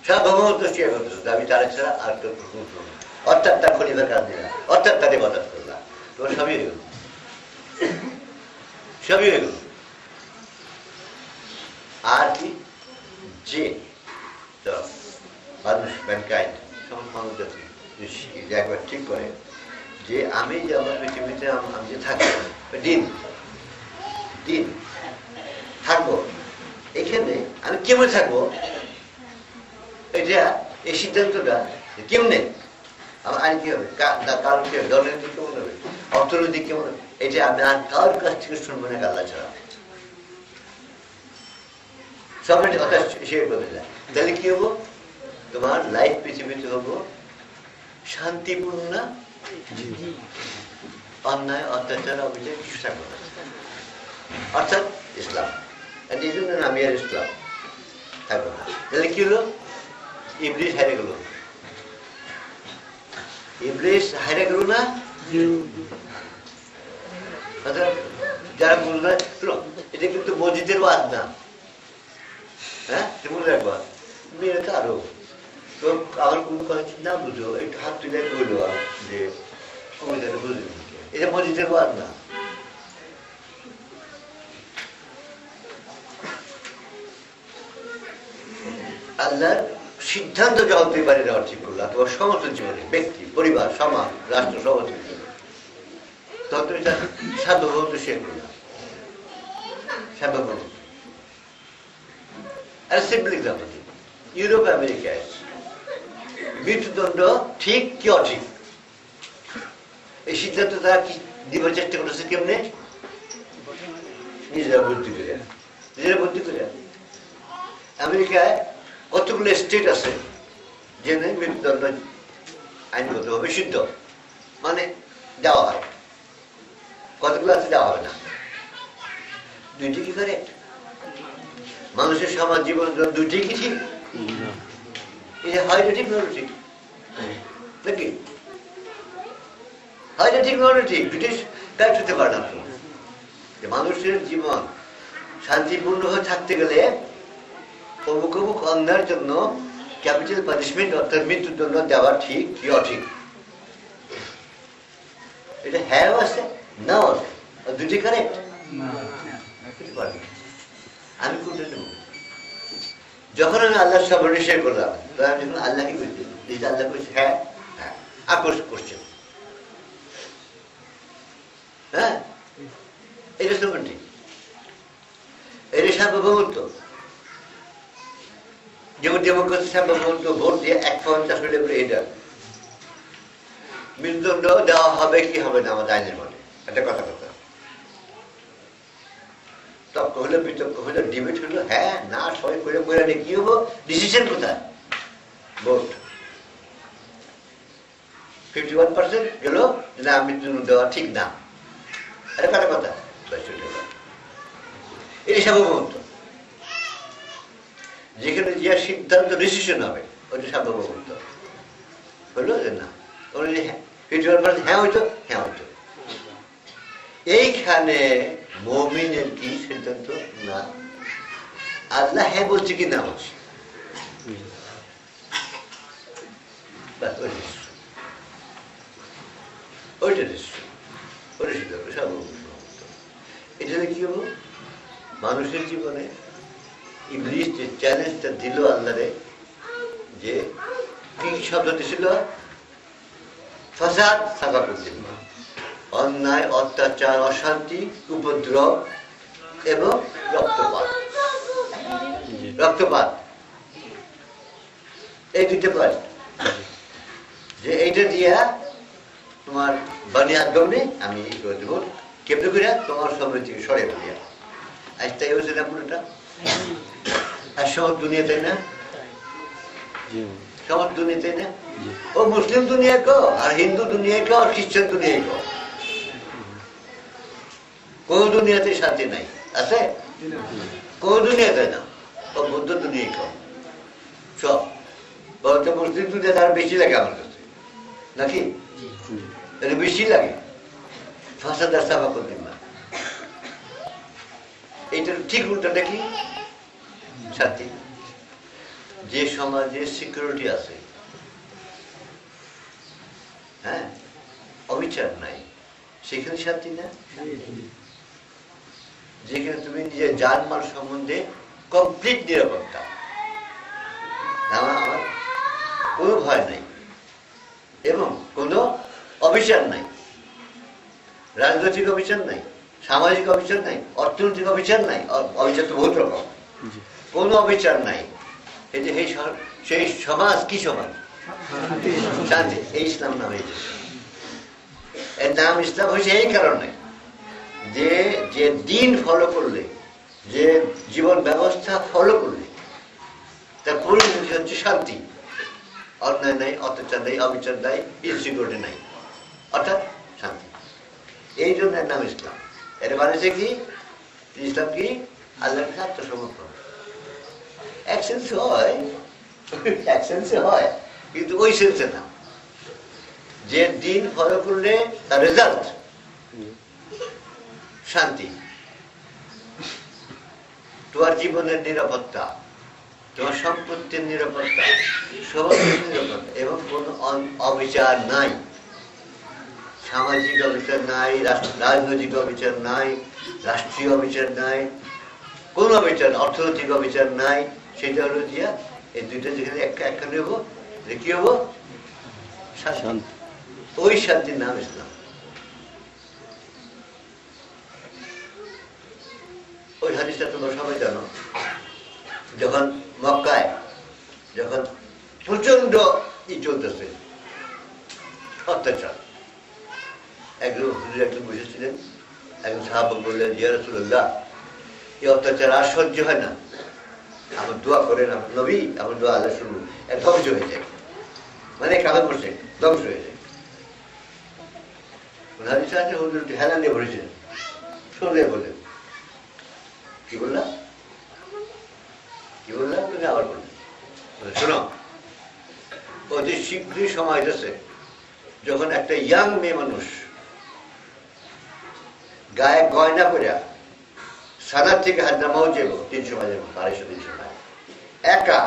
সার্বভৌমত্ব স্বীকার করতেছ আমি তার ছাড়া আর কেউ অর্থাৎ তার খলিফার কাজ দিলাম অর্থাৎ তার ইবাদত করলাম তোমার সবই হয়ে গেল আর কি যে মানুষ ম্যানকাইন্ড সমস্ত মানুষ জাতি একবার ঠিক করে যে আমি যে আমার পৃথিবীতে আমি যে থাকবো দিন থাকবো এখানে আমি কেমন থাকবো এটা এই সিদ্ধান্তটা কেমনে আমার আইন কি হবে কারণ কি হবে দলনীতি কেমন হবে অর্থনৈতিক কেমন হবে এটা আমি আর কারোর কাছ থেকে শুনবো না আল্লাহ ছাড়া সব কথা শেয়ার করতে যায় তাহলে কি হবো তোমার লাইফ পৃথিবীতে হবো শান্তিপূর্ণ অন্যায় অত্যাচার অভিযোগ কিছু থাকবো না অর্থাৎ ইসলাম এই জন্য আমি আর ইসলাম থাকবো না তাহলে কি হলো ইবলিস হেরে গেল না যারা বুঝলো এটা কিন্তু মসজিদের ওয়াজ না হ্যাঁ মনে রাখবা মেয়েরা তো আরো তো আমার কোন কথা না বুঝো একটু হাত তুলে বললো যে কবিতাটা বুঝলি এটা মসজিদের ওয়াজ না আল্লাহর সিদ্ধান্ত যখন তুই বাড়ি দেওয়ার ঠিক করলো তোমার সমস্ত জীবনে ব্যক্তি পরিবার সমাজ রাষ্ট্র সমাজ তখন তুমি তার সার্বভৌমত্ব শেয়ার করলাম সার্বভৌমত্ব আর সিম্পল এক্সাম্পল ইউরোপ আমেরিকায় মৃত্যুদণ্ড ঠিক কি অঠিক এই সিদ্ধান্ত তারা কি দিবার চেষ্টা করেছে কেমনে নিজেরা বুদ্ধি করে আমেরিকায় কতগুলো স্টেট আছে যেখানে মৃত্যুদণ্ড আইনগতভাবে সিদ্ধ মানে দেওয়া হয় কতগুলো আছে দেওয়া হবে না দুইটি কি করে মানুষের সমাজ জীবন দুইটি কি ঠিক এটা হয়তো ঠিক নয় ঠিক নাকি হয়তো ঠিক নয় ঠিক ব্রিটিশ কারেক্ট হতে পারে না যে মানুষের জীবন শান্তিপূর্ণ হয়ে থাকতে গেলে অমুক অমুক অন্যায়ের জন্য ক্যাপিটাল পানিশমেন্ট অর্থাৎ মৃত্যুদণ্ড দেওয়া ঠিক কি অঠিক এটা হ্যাঁ আছে নাও আছে দুটি কারেক্ট আমি কোনটা নেব যখন আমি আল্লাহর সামনে শেয়ার করলাম তখন আমি যখন আল্লাহকে বলছি আল্লাহ বলছি হ্যাঁ হ্যাঁ আকর্ষ করছে হ্যাঁ এটা তো ঠিক এটা সার্বভৌমত্ব যেমন ডেমোক্রেসি সার্বভৌমত্ব ভোট দিয়ে 1/50 করে এটা মৃত্যুদণ্ড দেওয়া হবে কি হবে না আমাদের আইনের মধ্যে একটা কথা তর্ক হলো, বিতর্ক হলো, ডিবেট হলো, হ্যাঁ না সবাই করে করে কি হবো, ডিসিশন কোথায়? ভোট 51% গেল না, মৃত্যুদণ্ড দেওয়া ঠিক না, এটা কাটা কথা। এই সার্বভৌমত্ব, যেখানে যে সিদ্ধান্ত ডিসিশন হবে ওইটা সার্বভৌমত্ব হলো যে না, 51% হ্যাঁ হইতো, হ্যাঁ হইতো। এইখানে মুমিনের কি সিদ্ধান্ত? না, আল্লাহ হ্যাঁ বলছে কি না বলছে, ওইটা সিদ্ধান্ত সার্বভৌমত্ব। এটা কি হবো? মানুষের জীবনে ইবলিস যে চ্যালেঞ্জটা দিল আল্লাহরে, যে কি শব্দটি ছিল? ফাসাদ সাবাকুদ্দিন, অন্যায়, অত্যাচার, অশান্তি, উপদ্রব এবং রক্তপাত। রক্তপাত এই দুইটা পয়েন্ট, যে এইটা দিয়া তোমার বানি আদমে আমি করে দেবো, কেমনে করে তোমার সামনে থেকে সরে ফেলিয়া। আজ তাই হয়েছে না পুরোটা, আর সব দুনিয়াতে না, সব দুনিয়াতে না, ও মুসলিম দুনিয়া কো, আর হিন্দু দুনিয়া কো, আর খ্রিস্টান দুনিয়া কো, কোন দুনিয়াতে শান্তি নাই আছে? কোন দুনিয়াতে না। ও বৌদ্ধ দুনিয়া কো, সব বলতে মুসলিম দুনিয়াতে আরো বেশি লাগে আমার কাছে, নাকি? এটা বেশি লাগে। ফাসাদ আর সাফা করতে না, এইটার ঠিক উল্টাটা কি? শান্তি। যে সমাজে সিকিউরিটি আছে, হ্যাঁ, অবিচার নাই, সেখানে শান্তি না। যেখানে তুমি নিজের জানমাল সম্বন্ধে কমপ্লিট নিরাপত্তা, আমার কোনো ভয় নাই এবং কোনো অবিচার নাই, রাজনৈতিক অবিচার নাই, সামাজিক অবিচার নাই, অর্থনৈতিক অবিচার নাই, অবিচার তো বহুত রকম, কোনো অবিচার নাই। এই যে সেই সমাজ কি সমাজ? শান্তি। এই ইসলাম নাম হয়েছে, এর নাম ইসলাম হয়েছে এই কারণে যে যে দিন ফলো করলে, যে জীবন ব্যবস্থা ফলো করলে তার পরিণতি হচ্ছে শান্তি। অন্যায় নাই, অত্যাচার নাই, অবিচার নাই, ইনসিকিউরিটি নাই, অর্থাৎ শান্তি। এই জন্য এর নাম ইসলাম। এটা বানিয়েছে কি? ইসলাম কি? আল্লাহর কাছে আত্মসমর্পণ। এক সেন্সে হয়, এক সেন্সে হয়, কিন্তু ওই সেন্সে না যে দিন ফলো করলে তার রেজাল্ট শান্তি, তোমার জীবনের নিরাপত্তা, তোমার সম্পত্তির নিরাপত্তা, সবার নিরাপত্তা, এবং কোনো অবিচার নাই, সামাজিক অবিচার নাই, রাজনৈতিক অবিচার নাই, রাষ্ট্রীয় অবিচার নাই, কোন অবিচার, অর্থনৈতিক অবিচার নাই। সেটা হলো দিয়া এই দুইটা যেখানে একখানে হবো, কি হবো? শান্তি। ওই শান্তির নাম ইসলাম। ওই হাদিসটা তোমরা সবাই জানো, যখন মক্কায় যখন প্রচন্ড চলতেছে অত্যাচার, একজন বসেছিলেন, একজন সাহাবা বললেন, ইয়া রাসূলুল্লাহ, এই অত্যাচার আর সহ্য হয় না, আমার দোয়া করেন, আমার নবী, আমার দোয়া আল্লাহ শুনুন, ধ্বংস হয়ে যায়, মানে কামে করছে, ধ্বংস হয়ে যায়। হাদিসে আছে হুজুর হেলান দিয়ে ভরেছিলেন, শুনলে বললেন, কি বললাম, কি বললাম, তুমি আবার বললেন, শোনো, অতি শীঘ্রই সময় এসেছে যখন একটা ইয়াং মেয়ে মানুষ গায়ে গয়না করে সালাদ থেকে হাজরামাও যাব 300 মাইলের 250-300 মাইল একা,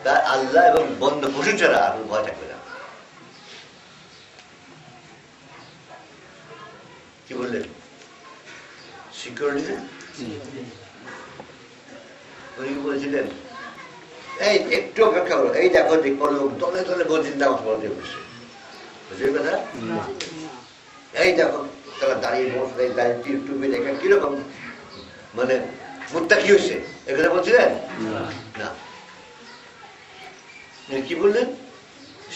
তার আল্লাহ এবং বন্ধ পশু ছাড়া আর ভয় থাকবে না। কি বললেন? সিকিউরিটি না? উনি বলছিলেন, এই একটু অপেক্ষা করো, এই দেখো দেখো লোক দলে দলে বলছেন নামাজ পড়তে বসে, বুঝলি কথা? এই দেখো তারা দাঁড়িয়ে বসে, দাঁড়িয়ে টুপি দেখে কিরকম মানে মুদ্রা কি হয়েছে, এখানে বলছিলেন না। কি বললেন?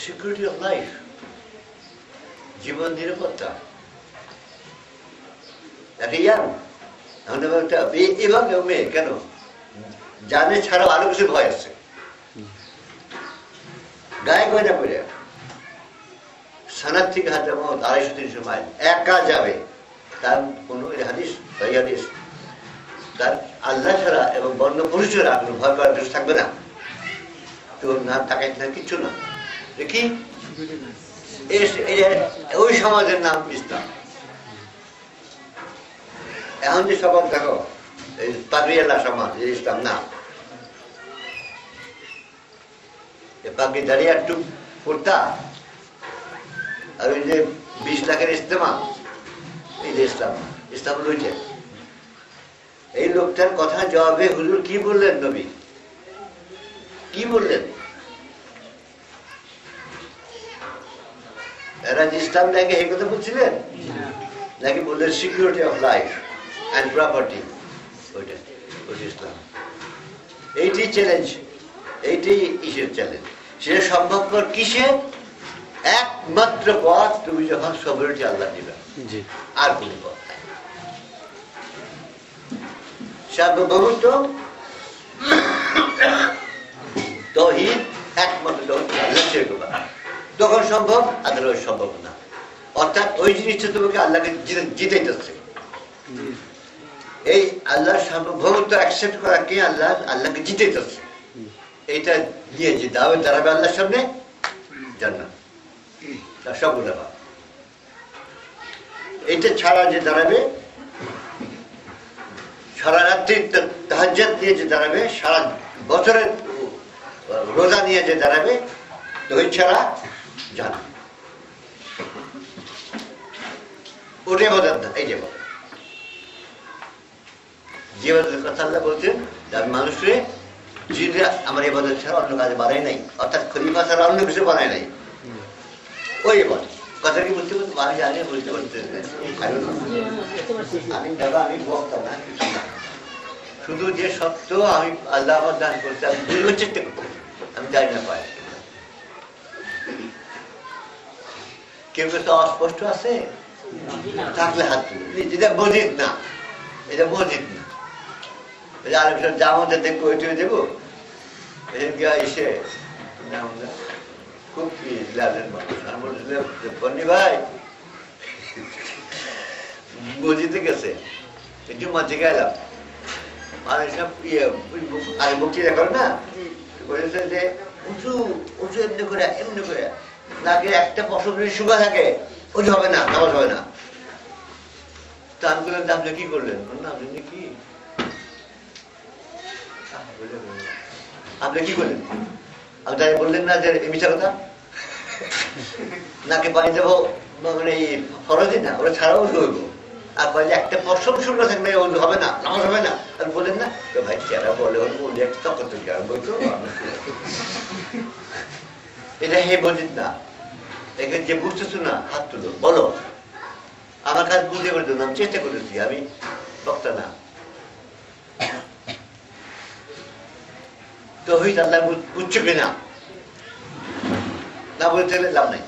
সিকিউরিটি অফ লাইফ, জীবন নিরাপত্তা। একটা ইয়াং এভাবে মেয়ে কেন জানে ছাড়াও আরো কিছু ভয় আছে, গায়ে গয়না পরে সানার থেকে হাজার 250-300 মাইল একা যাবে, তার কোন হাদিস হাদিস তার আল্লাহ ছাড়া এবং বর্ণ পরিচয় কোনো ভয় করার কিছু থাকবে না, তোর না তাকাইতে না কিচ্ছু না। দেখি ওই সমাজের নাম ইসলাম। এখন যে সমাজ দেখো এই পাগড়িয়ালা সমাজ, ইসলাম না। পাগড়ি দাঁড়িয়ে একটু পড়তা আর ওই যে 20 লাখের ইস্তেমা, এই যে ইসলাম, ইসলাম রয়েছে। এই লোকটার কথা জবাবে হুজুর কি বললেন, নবী কি বললেন? এরা ইসলাম নাকি এই কথা বলছিলেন, নাকি বললেন security of life and property? ওইটা ওই ইসলাম। এইটি চ্যালেঞ্জ, এইটি ইসের চ্যালেঞ্জ। সেটা সম্ভবপর কিসে? একমাত্র পথ তুমি যখন সবরটি আল্লাহ দিবে, আর কোন পথ নাই। সার্বভৌমত্ব তৌহিদ একমাত্র তখন সম্ভব, আদারওয়াইজ সম্ভব না। অর্থাৎ ওই জিনিসটা তোমাকে আল্লাহকে জিতাইতেছে। এই আল্লাহর সার্বভৌমত্ব অ্যাকসেপ্ট করা কে? আল্লাহ, আল্লাহকে জিতাইতেছে। এইটা নিয়ে যে দাঁড়াবে আল্লাহর সামনে, জান্নাত তার সবগুলো। এইটা ছাড়া যে দাঁড়াবে, সারা রাত্রি তাহাজ্জুদ নিয়ে যে দাঁড়াবে, সারা বছরের রোজা নিয়ে যে দাঁড়াবে, তহিদ ছাড়া জানা ওটা ইবাদত না। এই যে ইবাদতের কথা আল্লাহ বলছেন, আমি মানুষকে জিনরা আমার ইবাদত ছাড়া অন্য কাজে বানাই নাই, অর্থাৎ খলিফা ছাড়া অন্য কিছু বানাই নাই। ওই ইবাদত কথা কি বুঝতে পারছি? আমি জানি, বুঝতে পারছি। আমি দাদা, আমি বক্তা না, কিছু না, শুধু যে সত্য আমি আল্লাহ আমার দান করতে, আমি বুঝবার চেষ্টা করতে, আমি জানি না পাই। কেউ কেউ তো অস্পষ্ট আছে, থাকলে হাত তুলে। এটা মসজিদ না, এটা মসজিদ না। আরেক জামাতে দেখবো, ওইটা দেবো এসে খুব কি বন্নি ভাই মসজিদে গেছে, জুম্মা থেকে এলাম, মানুষ আগে বক্তৃতা করে না, বলেছে যে উঁচু উঁচু এমনি করে এমনি করে নাকি একটা পশম যদি শুকা থাকে, ওই হবে না, নামাজ হবে না। তা আমি বললাম, আপনি কি করলেন? না আপনি কি আপনি কি করলেন? আপনি তাই বললেন না যে মিথ্যা কথা, নাকি পানি দেবো মানে ফরজই না, ওরা ছাড়াও ধরবো। আর বলে একটা পশম শুকনো থাকলে হবে না, নামাজ হবে না। আর বললেন না ভাই, যারা বলে বলি একটা তখন থেকে আর বলতো এটা হে বলিস না। এখানে যে বুঝতেছো না, হাত তুলো, বলো। আমার কাজ বুঝে করে দিলাম, চেষ্টা করেছি, আমি বক্তা না। তৌহিদ আল্লাহ বুঝছো কিনা, না বলতে গেলে লাভ নাই।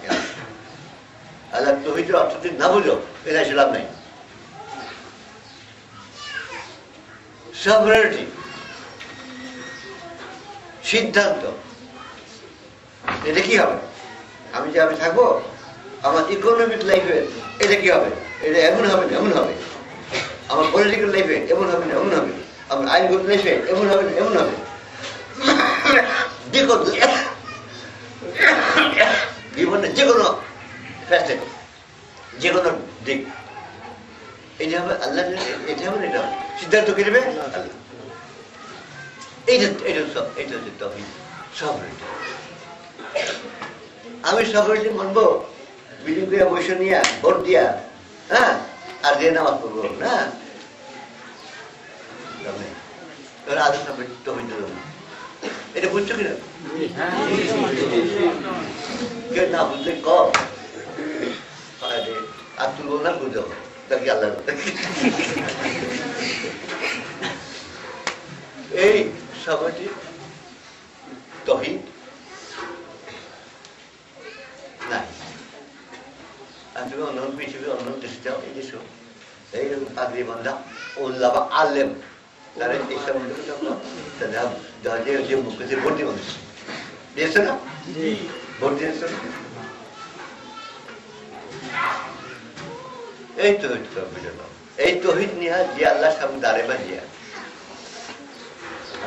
আল্লাহ তৌহিদের অর্থ যদি না বুঝো, এটা এসে লাভ নাই। সভরেনিটি সিদ্ধান্ত, এটা কি হবে? আমি যে আমি থাকবো, আমার ইকোনমিক লাইফে এটা কি হবে? এটা এমন হবে না এমন হবে। আমার পলিটিক্যাল লাইফে এমন হবে না এমন হবে। আমার আইনগত লাইফে এমন হবে না এমন হবে। জীবনের যে কোনো ফ্যাসেট, যে কোনো দিক, এটা হবে আল্লাহ, এটা হবে এটা হবে। সিদ্ধান্ত কে নেবে? আল্লাহ। এটা হচ্ছে তৌহিদ, সভরেনিটি। আমি সভরেনিটি মানবো বিলিং করে বসে নিয়ে ভোট দিয়া, হ্যাঁ, আর দিয়ে নামাজ পড়বো না, আদর তৌহিদ না। এটা বুঝছো কিনা? না বুঝলে কম আর তুলবো না, বুঝতে হবে তাকে আল্লাহ। এই সবাইটি তৌহিদ নাই। আর তুমি অন্য পৃথিবীর অন্য দেশে যাও, এই দেশ এইরকম পাগড়ি বান্ধা উল্লাহ বা আলেম তারা এইসব যে মুখে ভর্তি মানুষ দিয়েছে না, ভোট দিয়েছে। এই তহিদ কম্পিউটার, এই তহিদ নিয়ে যে আল্লাহ সামনে দাঁড়েবা দিয়া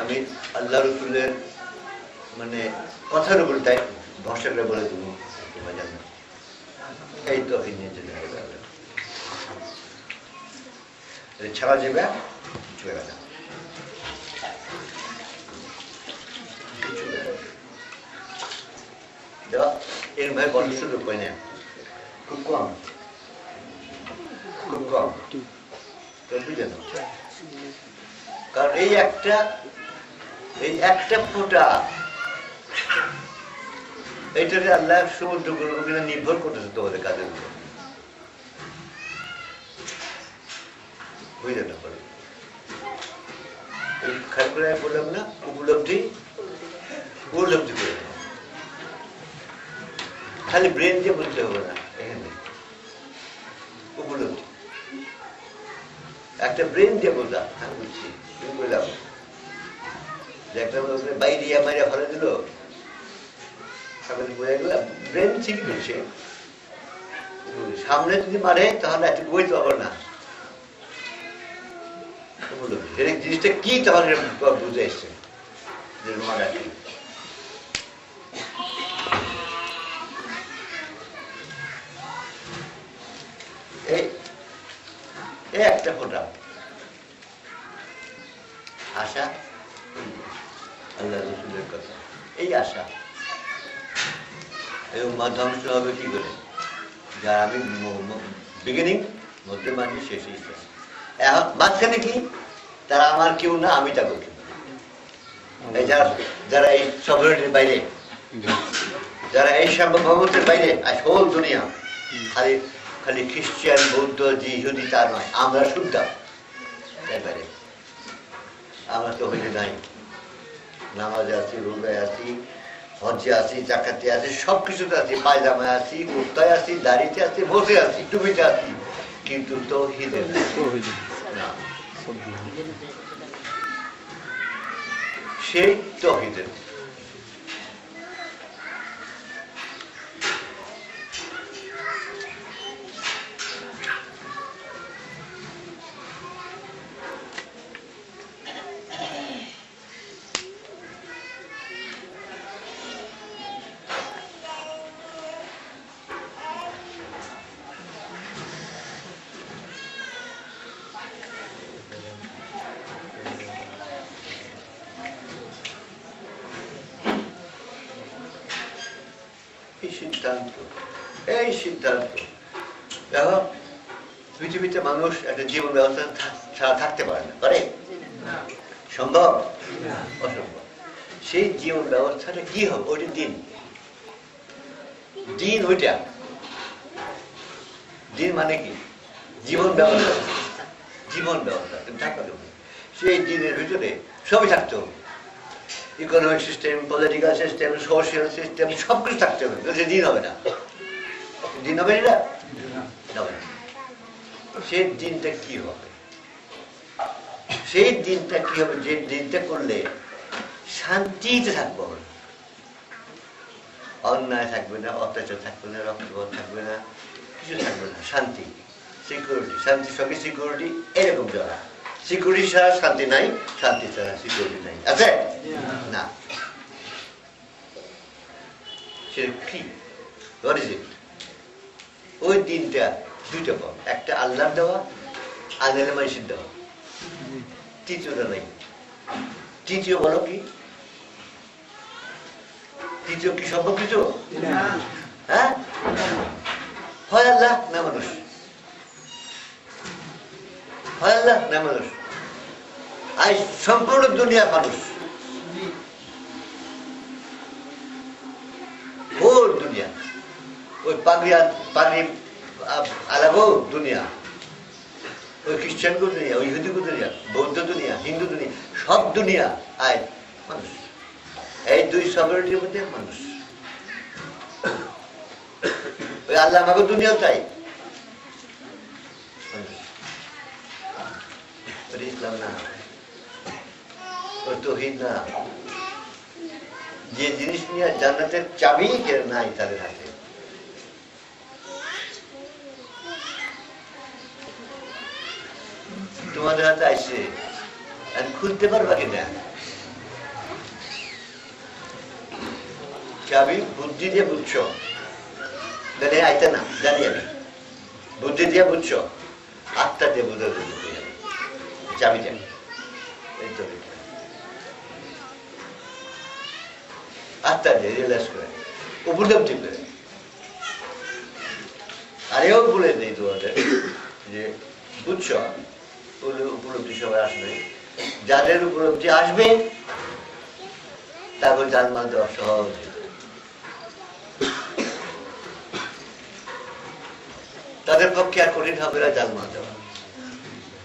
আমি আল্লাহ রসুলের মানে কথার উপর তাই ভরসা করে বলে তুমি তোমরা জানো এই তহিদ নিয়ে চলে যাবে, ছাড়া যাবে চলে না। এর ভাই বলার সুযোগ পাই না, খুব কম, খুব কম। বুঝলেন, কারণ এই একটা ফোঁটা এইটাতে আল্লাহ সমুদ্র ওখানে নির্ভর করতেছে তোমাদের কাজের উপর। বুঝলেন না, খেয়াল করে বললাম না, উপলব্ধি করে খালি ব্রেন দিয়ে বলতে হবে না, এখানে উপলব্ধি একটা ব্রেন দিয়ে বোঝা। হ্যাঁ বুঝছি, তুমি বললাম বাইরে মাইরা ফলে দিল, বোঝা গেল ব্রেন ঠিক করছে। সামনে যদি মারে তাহলে একটু বইতে পারবো না, জিনিসটা কি তাহলে বুঝে এসছে মারা কি। একটা ফোটা আশা, আল্লাহ রসুলের কথা, এই আশা এই ধ্বংস হবে কি করে, যা আমি বিগিনিং মধ্যে মানি শেষ ইচ্ছা। এখন মাঝখানে কি তারা আমার কেউ না, আমি তাকে কেউ। যারা এই সফরের বাইরে, যারা এই সার্বভৌমত্বের বাইরে, আর হোল দুনিয়া খালি খালি খ্রিস্টান বৌদ্ধ ইহুদি তা নয়, আমরা শুদ্ধ এবারে। আমরা তো হইলে নাই, নামাজে আছি, রোজায় আছি, হজ্জে আছি, জাকাতে আছি, সবকিছুতে আছি, পায়জামায় আছি, কুর্তায় আছি, দাড়িতে আছি, বসে আছি, টুপিতে আছি, কিন্তু তাওহীদে না। সেই তাওহীদের এই সিদ্ধান্ত দেখো, পৃথিবীতে মানুষ একটা জীবন ব্যবস্থা ছাড়া থাকতে পারে না, পারে? সম্ভব? অসম্ভব। সেই জীবন ব্যবস্থাটা কি হবে? ওইটা দিন ওইটা দিন মানে কি? জীবন ব্যবস্থা, জীবন ব্যবস্থা থাকতে হবে। সেই দিনের ভিতরে সবই থাকতে হবে, economic system, political system, social system, সবকিছু থাকতে হবে। দিন হবে না, দিন হবে না, হবে না। সেই দিনটা কি হবে? সেই দিনটা কি হবে? যে দিনটা করলে শান্তিতে থাকবো, অন্যায় থাকবে না, অত্যাচার থাকবে না, রক্তপাত থাকবে না, কিছু থাকবে না, শান্তি, সিকিউরিটি। শান্তির সঙ্গে সিকিউরিটি এরকম যারা, সিকিউরিটি ছাড়া শান্তি নাই, শান্তি ছাড়া সিকিউরিটি নাই, আছে না? সে কি? What is it? ওই দিনটা দুইটা পথ, একটা আল্লাহর দেওয়া, আল্লাহ মানুষের দেওয়া, তৃতীয়টা নাই। তৃতীয় বলো কি? তৃতীয় কি সম্ভব কিছু? হ্যাঁ, হয় আল্লাহ না মানুষ, হয় আল্লাহ না মানুষ। আজ সম্পূর্ণ দুনিয়া মানুষ, হোল দুনিয়া। ওই পাগড়ি আলাগো দুনিয়া, ওই খ্রিস্টানগো দুনিয়া, ওই ইহুদিগো দুনিয়া, বৌদ্ধ দুনিয়া, হিন্দু দুনিয়া, সব দুনিয়া আজ মানুষ। এই দুই সফরিটির মধ্যে মানুষ। ওই আল্লাহ আমাকে দুনিয়াও তাই ইসলাম না, ও তৌহিদ না। যে জিনিস নিয়ে জান্নাতের চাবি নাই তাদের হাতে, তোমাদের হাতে আইসে, আর খুলতে পারবা কিনা? চাবি বুদ্ধি দিয়ে বুঝছো, জানি আইতে না, জানি আমি বুদ্ধি দিয়ে বুঝছো, আত্মা দিয়ে বুঝে চাবি জানি আত্মা দিয়ে রিয়েলাইজ করে, উপলব্ধি করে। আর এও বলে নেই তোমাদের যে বুঝছো উপলব্ধি সবাই আসবে, যাদের উপলব্ধি আসবে তারপর জানমাল দেওয়া সহজ, তাদের পক্ষে আর কঠিন হবে না জানমাল দেওয়া,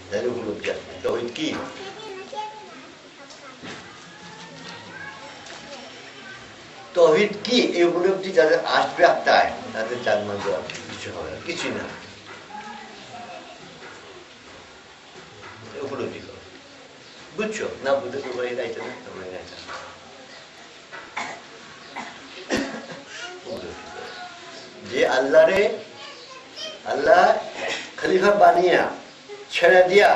যাদের উপলব্ধি আসবে। তৌহিদ কি? তৌহিদ কি এই উপলব্ধি যাদের আসবে আত্মায়, তাদের জানমাল দেওয়া কিছু হবে না, কিছুই না। উপলব্ধি করো, বুঝছো না? বুঝতে তোমার গাইছে না, তোমার গাইছে না। যে আল্লাহরে আল্লাহ খলিফা বানিয়া ছেড়ে দিয়া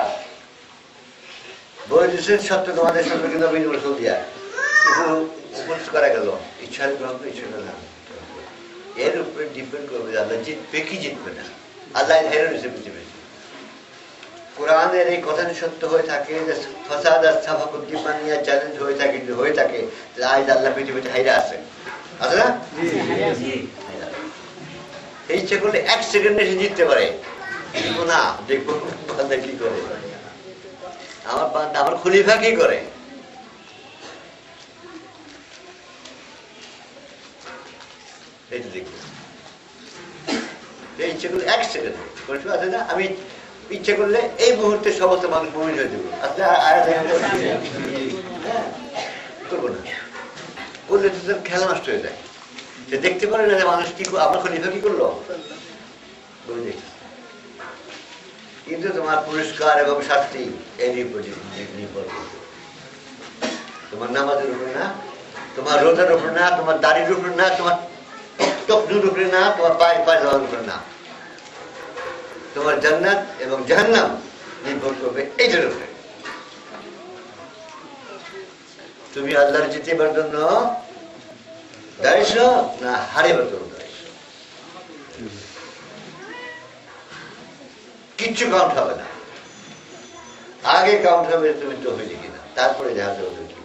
বই দিচ্ছেন সত্য তোমাদের সম্পর্কে নবীন রসুল দিয়া উপস্থিত করা গেল, ইচ্ছার গ্রহণ করে ইচ্ছা না, এর উপরে ডিপেন্ড করবে আল্লাহ জিতবে কি জিতবে না। আল্লাহ হেরে পৃথিবী। কোরআনের এই কথাটি সত্য হয়ে থাকে যে ফাসাদ আর সাফাকুদ্দিন বানিয়া চ্যালেঞ্জ হয়ে থাকে, যদি হয়ে থাকে আজ আল্লাহ পৃথিবীতে হাইরা আছে, আছে না? এই ইচ্ছে করলে 1 সেকেন্ডে সে জিততে পারে, কিন্তু না, দেখবো বান্দা কি করে, আমার বান্দা আমার খলিফা কি করে। এইটা দেখবো, ইচ্ছে করলে 1 সেকেন্ড আছে না, আমি ইচ্ছে করলে এই মুহূর্তে সমস্ত মানুষ মুমিন হয়ে যাবো, করবো না, করলে তো তার খেলা নষ্ট হয়ে যায়। সে দেখতে পারে না যে মানুষ কি আমার খলিফা কি করলো, কিন্তু তোমার পুরস্কার এবং শাস্তি এর নির্ভর করবে তোমার নামাজের উপরে না, তোমার রোজার উপরে না, তোমার দাড়ির উপরে না, তোমার টকনুর উপরে না, তোমার পায়ে যাওয়ার উপরে না, তোমার জান্নাত এবং জাহান্নাম নির্ভর করবে এইটার উপরে। তুমি আল্লাহর জিতেবার জন্য দাঁড়িয়েছো না হারিবার জন্য দাঁড়িয়েছো, কিচ্ছু কাউন্ট হবে না। আগে কাউন্ট হবে তুমি তৌহিদ কিনা, তারপরে জাহাজ কি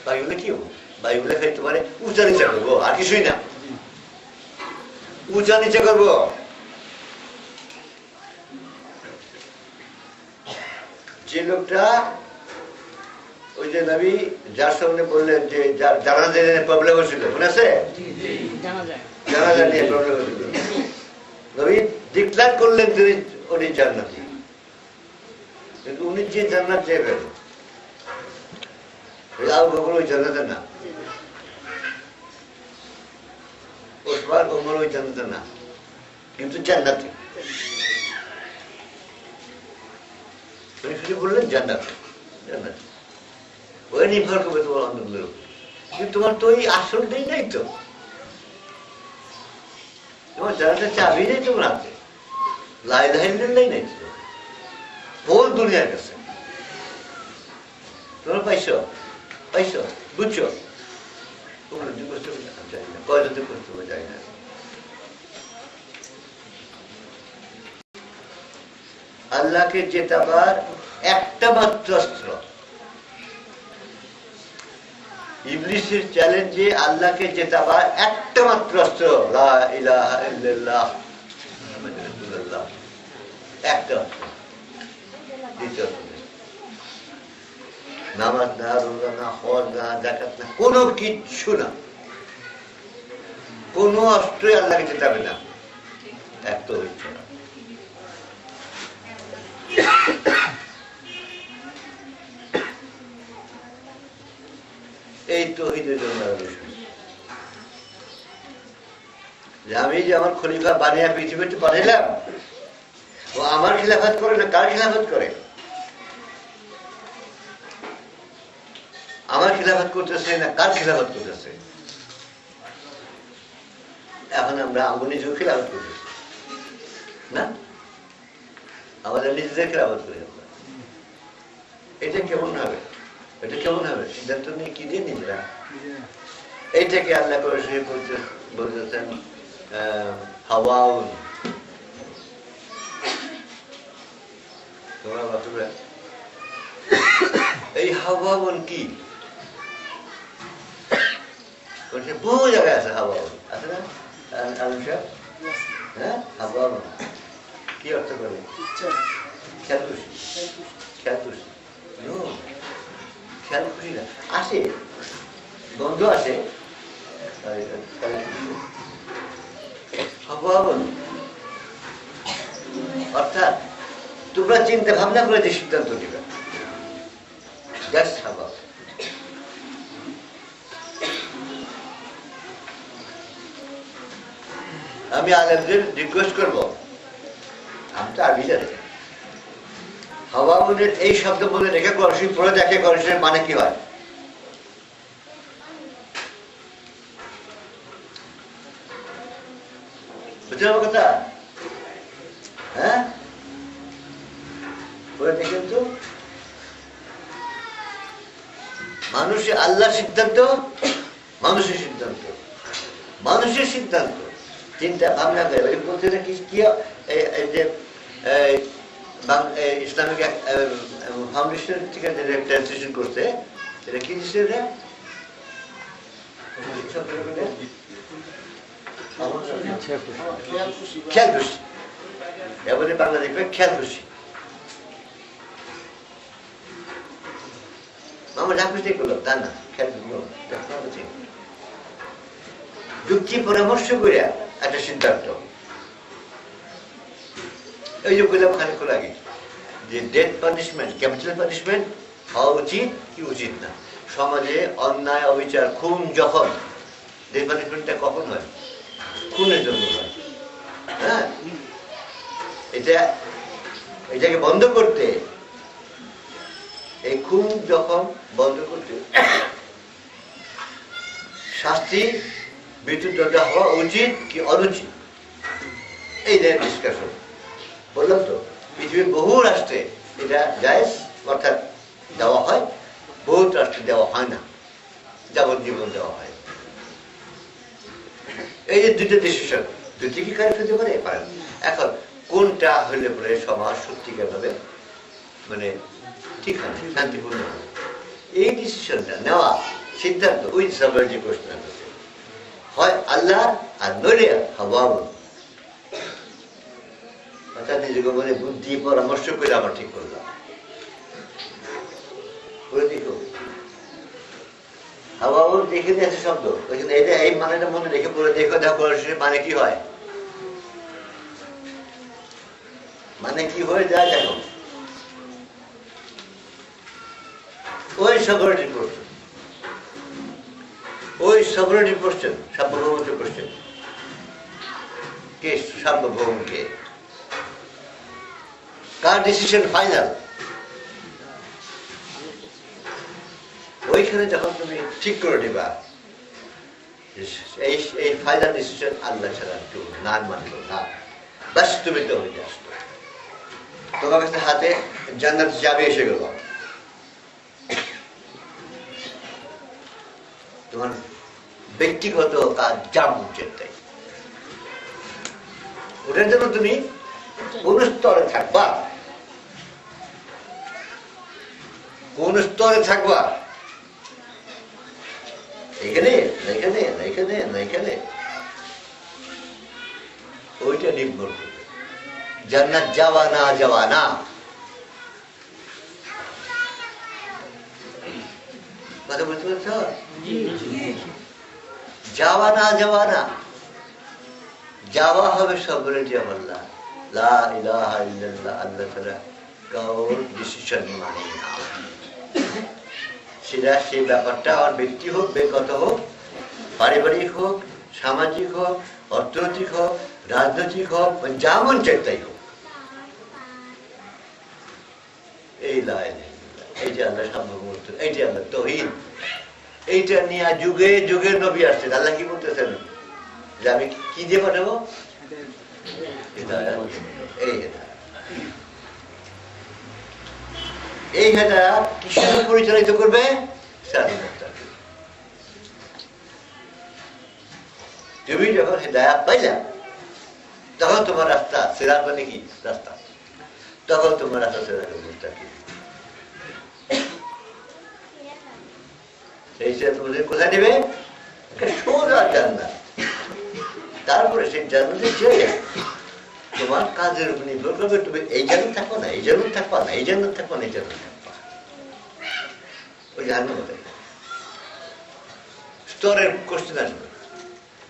বাড়িগুলো কি হবো, বাড়িগুলো খাই তোমার উঁচা নিচা করবো, আর কিছুই না, উঁচা নিচা করবো। যে লোকটা ওই যে নবী যার সামনে বললেন যে জানাজা নিয়ে প্রবলেম হয়েছিল, মনে আছে? জানাজা নিয়ে প্রবলেম হয়েছিল, নবী ডিক্লেয়ার করলেন তিনি উনি জান্নাতি, কিন্তু উনি যে জান্নাত চাইবেন আবু বকর ওই জান্নাতে না, ওসমান ওমর ওই জান্নাতে না, কিন্তু জান্নাতি। উনি শুধু বললেন জান্নাত, জান্নাত ওই নির্ভর করবে তোমার অন্তগুলোর উপর, কিন্তু তোমার তো ওই আসলটাই নাই, তো তোমার জান্নাতের চাবি নেই তোমার হাতে, লা ইলাহা ইল্লাল্লাহ নাই হোল দুনিয়ার কাছে। তোমরা পাইছো পাইছো বুঝছো, উপলব্ধি করতে চাই না, কয়জনতে করতে চাই না। আল্লাহকে জেতাবার একটা মাত্র অস্ত্র, ইবলিসের চ্যালেঞ্জে আল্লাহকে জেতাবার একটা মাত্র অস্ত্র, লা ইলাহা ইল্লাল্লাহ মুহাম্মাদুর রাসূলুল্লাহ, একটা অস্ত্র। দ্বিতীয় নামাজ না, রোজা না, হজ না, যাকাত না, কোনো কিচ্ছু না, কোনো অস্ত্রই আল্লাহকে জেতাবে না, এক তো হচ্ছে না। এই তৌহিদের জন্য আমি যে আমার খলিফা বানিয়ে পৃথিবীতে পাঠাইলাম, ও আমার খিলাফত করে না, কার খিলাফত করে? আমার খিলাফত করতেছে না কার খিলাফত করতেছে? এখন আমরা আমার নিজেও খিলাফত করতেছি না, আমাদের নিজেদের খিলাফত করি আমরা। এটা কেমন হবে? এটা কেমন হবে? সিদ্ধান্ত নিয়ে কি দিয়ে নিজেরা? এইটাকে আল্লাহ করে বলতেছেন হাওয়াউন। তোমরা বাতুরা এই হাওয়াউন কি? বহু জায়গায় আছে হাওয়াউন, আছে না? হ্যাঁ, হাওয়াউন কি অর্থ করে? খেয়াল খুশি, খেয়াল খুশি, খেয়াল খুশি না, আসে গন্ধ আসে। অর্থাৎ তোমরা চিন্তা ভাবনা করে যে সিদ্ধান্ত নিবে, আমি আলেমদের রিকোয়েস্ট করবো, আমি তো আগে জানি হাওয়াউনের এই শব্দ বলে রেখে করছি, পরে দেখে করছেন মানে কি হয়। বুঝতে পারবো কথা? হ্যাঁ, পরে দেখেন তো মানুষের আল্লাহর সিদ্ধান্ত, মানুষের সিদ্ধান্ত, মানুষের সিদ্ধান্ত চিন্তা ভাবনা করে বলতে কি যে ইসলামিক ফাউন্ডেশন থেকে ট্রান্সলেশন করছে, এটা কি দিচ্ছে? খেয়াল খুশি, এবারে বাংলা দেখবে খেয়াল খুশি। আমরা যা খুশি করলাম তা না, খেয়াল যুক্তি পরামর্শ করে একটা সিদ্ধান্ত। এই যে বললাম খানিক আগে যে ডেথ পানিশমেন্ট, ক্যাপিটাল পানিশমেন্ট হওয়া উচিত কি উচিত না। সমাজে অন্যায় অবিচার খুন যখন, ডেথ পানিশমেন্টটা কখন হয়? খুনের জন্য হয়। হ্যাঁ, এটাকে বন্ধ করতে, এই খুন যখন বন্ধ করতে শাস্তি মৃত্যুদণ্ড হওয়া উচিত কি অনুচিত, এই ডিসকাশন। বললাম তো পৃথিবীর বহু রাষ্ট্রে এটা জায়েজ, অর্থাৎ দেওয়া হয়, বহু রাষ্ট্রে দেওয়া হয় না, যাবজ্জীবন দেওয়া হয়। এই যে দুটো ডিসিশন, দুটি কি কারেক্ট হতে পারে? পারেন। এখন কোনটা হলে পরে সমাজ সত্যিকার ভাবে মানে ঠিক হবে, শান্তিপূর্ণ হবে, এই ডিসিশনটা নেওয়া সিদ্ধান্ত ওই সবার যে প্রশ্ন হয় আল্লাহ আর নইলে হাওয়াউন। অর্থাৎ নিজেকে বলে বুদ্ধি পরামর্শ করে আমার ঠিক করলাম। দেখো হাওয়াউন দেখে দিয়েছে শব্দ, ওইখানে এটা এই মানেটা মনে রেখে পড়ে দেখো, দেখো মানে কি হয়, মানে কি হয়ে যায় দেখো। ওই সবরটি কোশ্চেন, ওই সবরটি কোশ্চেন, সার্বভৌমত্ব কোশ্চেন কে? সার্বভৌম কে? কার ডিসিশন ফাইনাল? ওইখানে যখন তুমি ঠিক করে নিবা এই ফাইনাল ডিসিশন আল্লাহ ছাড়া কেউ না মানলো না, বাস তুমি তো হয়ে আসতো, তোমার কাছে হাতে জান্নাত যাবে এসে গেল, তোমার ব্যক্তিগত কাজ যা মুখের তাই, ওটার জন্য তুমি কোন স্তরে থাকবা, কোন স্তরে থাকবা, এখানে এখানে এখানে এখানে, ওইটা নির্ভর করবে জান্নাত যাওয়া না যাওয়া না। কথা বুঝতে পারছ? যাওয়া না যাওয়া না, যাওয়া হবে সবরেটি আল্লাহ, লা ইলাহা ইল্লাল্লাহ, আল্লাহ ছাড়া কারোর ডিসিশন মানে না। সেটা সেই ব্যাপারটা আমার ব্যক্তি হোক, ব্যক্তিগত হোক, পারিবারিক হোক, সামাজিক হোক, অর্থনৈতিক হোক, রাজনৈতিক হোক, যেমন চাই তাই হোক, এই লাইনে এই যে আল্লাহ সার্বভৌমত্ব, এই যে আল্লাহ তাওহীদ, এইটা নিয়ে যুগে যুগে নবী আসছেন। আল্লাহ কি বলতেছেন যে আমি কি দিয়ে পাঠাবো? হিদায়াত। এই হিদায়াত, এই হিদায়াত কিসের পরিচালিত করবে? স্বাধীনতা। তুমি যখন হিদায়াত পাইলা তখন তোমার রাস্তা সিরাত, মানে কি রাস্তা, তখন তোমার রাস্তা সিরাতুল মুস্তাকিম। সেই সিরাত তোমাদের কোথায় নেবে? সোজা জান্নাত। তারপরে সেই জান্নাতে যেয়ে তোমার কাজের উপর নির্ভর করবে, তুমি এই জান্নাত থাকবা না, এই জান্নাত থাকবা না, এই জান্নাত থাকবা না, এই জান্নাত থাকবা। ওই জাহান্নাম হতে স্তরের কোশ্চেন আসবে,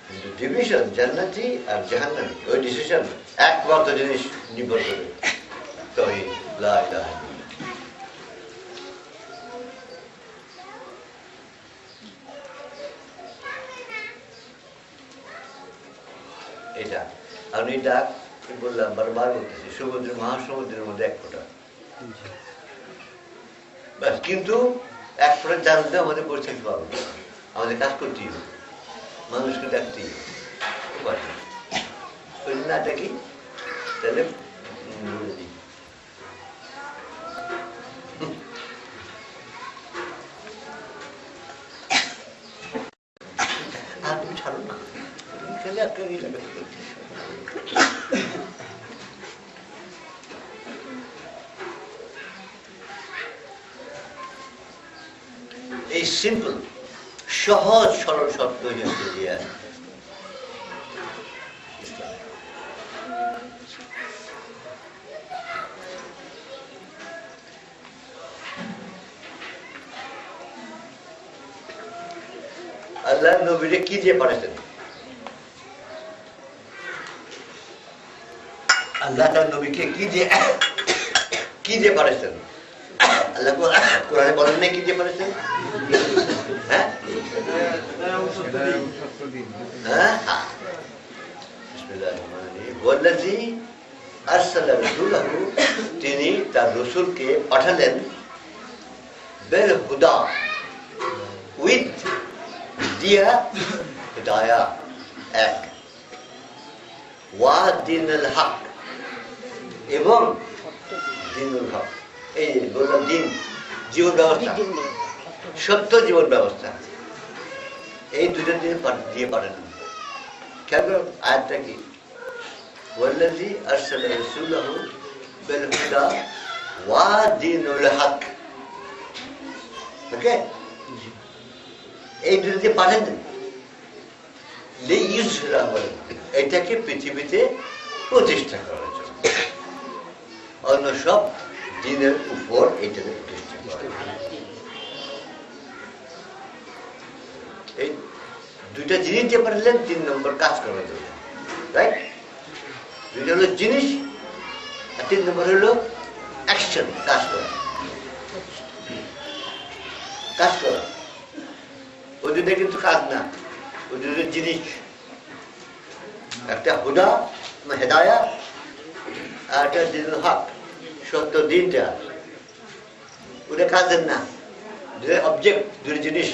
কিন্তু ডিভিশন জান্নাতি আর জাহান্নামী, ওই ডিসিশন একমাত্র জিনিস নির্ভর করবে তাওহীদ, লা ইলাহা ইল্লাল্লাহ। এটা আমি ডাক বললাম, বারবার বলতেছি, সমুদ্র মহাসমুদ্রের মধ্যে এক ফোঁটা ব্যাস। কিন্তু এক ফোঁটা জানতে আমাদের পরিস্থিতি পাবো, আমাদের কাজ করতেই হবে, মানুষকে ডাকতেই হবে। ওই না ডাকি তাহলে বলে দিই আর তুমি ছাড়ো না, খেলে একটা এই সিম্পল সহজ সরল শব্দ হচ্ছে জিহাদ। আল্লাহ নবীরে কি দিয়ে পাঠাতেন? আল্লাহ তার নবীকে কি দিয়ে পাঠাতেন? আল্লাহ কোরআনে বলেন না কি দিয়ে পাঠাতেন? হ্যাঁ, তিনি তার রসুলকে পাঠালেন বেল হুদা, উইথ দিয়া হিদায়া এক, ওয়া দিনুল হক, এবং দিনুল হক। এই বললাম দিন, জীবন ব্যবস্থা, সত্য জীবন ব্যবস্থা, এই দুটো দিয়ে পারেন। কেন আয়াতটা কি? ওয়াল্লাযী আরসালা রাসূলাহু বিল হুদা ওয়া দীনুল হক। ওকে, এই দুটো দিয়ে পারেন লিইয়ুযহিরাহু, এটাকে পৃথিবীতে প্রতিষ্ঠা করার জন্য, অন্য সব দিনের উপর এটাকে প্রতিষ্ঠা করা। এই দুইটা জিনিস দিয়ে পারলেন 3 নম্বর কাজ করার জন্য, রাইট? দুইটা হলো জিনিস, আর 3 নম্বর হলো অ্যাকশন, কাজ করা। কাজ করা ওই দুইটা কিন্তু কাজ না, ওই দুটো জিনিস। একটা হুদা হেদায়া, আর একটা দিনুল হক, সত্য দিনটা, ওটা কাজের না, দুটো অবজেক্ট, দুটো জিনিস।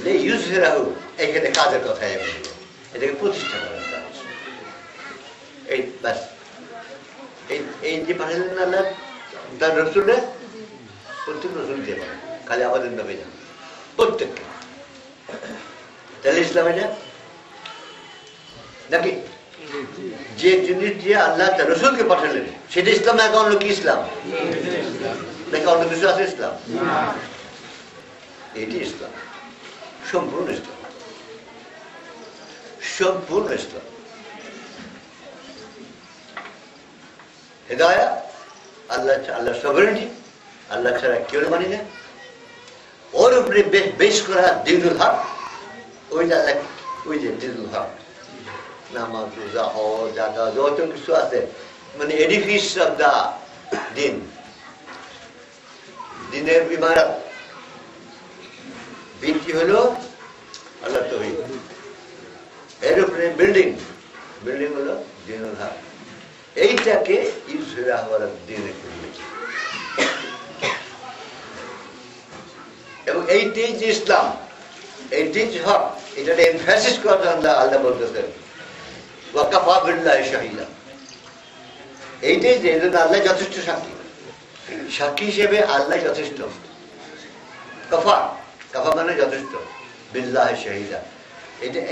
লিইয়ুযহিরাহু, এখানে কাজের কথা, এটাকে প্রতিষ্ঠা করার কাজ। এই ব্যাস, এই যে পাঠালেন আল্লাহ তার রসুলে, প্রত্যেক রসুল দিয়ে পারেন, খালি আমাদের নবী না, প্রত্যেককে। তাহলে ইসলাম এটা নাকি? যে জিনিস দিয়ে আল্লাহ তার রসুলকে পাঠালেন সেটা ইসলাম, না অন্য কি ইসলাম? নাকি অন্য কিছু আছে ইসলাম? এটি ইসলাম, সম্পূর্ণ ইসলাম, সম্পূর্ণ ইসলাম। হিদায়া আল্লাহ সভারেন্টি, আল্লাহ ছাড়া কেউ মানি না। ওর উপরে বেশ করা দিনুল হক, ওইটা ওই যে দিনুল হক, নামাজ, রোজা, হজ, যাকাত, যত কিছু আছে, মানে এডিফিস অফ দা দিন, দিনের ইমারত, ভিত্তি হলো আল্লাহ তাওহীদ। এর উপরে বিল্ডিং হলো দিনুল হক। এইটাকে ইউযহিরাহু আলা দ্বীনি কুল্লিহি। এবং এইটাই যে ইসলাম, এইটাই যে হক, এটা এমফাসিস করার জন্য আল্লাহ বলতেছেন ওয়াকাফা বিল্লাহি শাহিদা। এইটাই যে এজন্য আল্লাহ যথেষ্ট সাক্ষী, সাক্ষী হিসেবে আল্লাহ যথেষ্ট। কাফা, কাফা মানে যথেষ্ট, বিল্লাহি শাহিদা।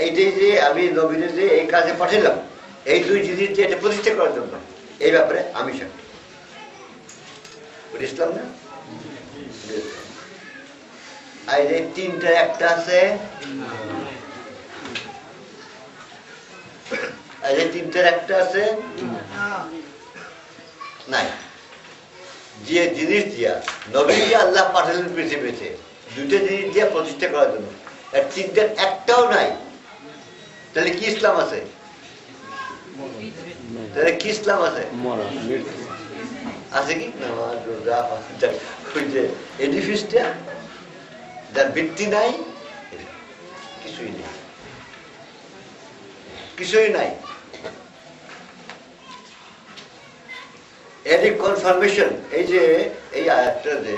এইটাই যে আমি নবীর যে এই কাজে পাঠালাম, এই দুই জিনিস যে এটা প্রতিষ্ঠা করার জন্য, এই ব্যাপারে আমি সাক্ষী। ইসলাম না? আর এই তিনটা একটা আছে, আর এই তিনটার একটা আছে নাই। যে জিনিস দিয়া নবীকে আল্লাহ পাঠালেন পৃথিবীতে, দুইটা জিনিস দিয়া প্রতিষ্ঠা করার জন্য, আর তিনটার একটাও নাই, তাহলে কি ইসলাম আছে? তাহলে কি ইসলাম আছে? আছে কি এডিফিসটা যার ভিত্তি নাই, কিছুই নেই, কিছুই নাই। এর কনফার্মেশন, এই যে এই আয়াতটা যে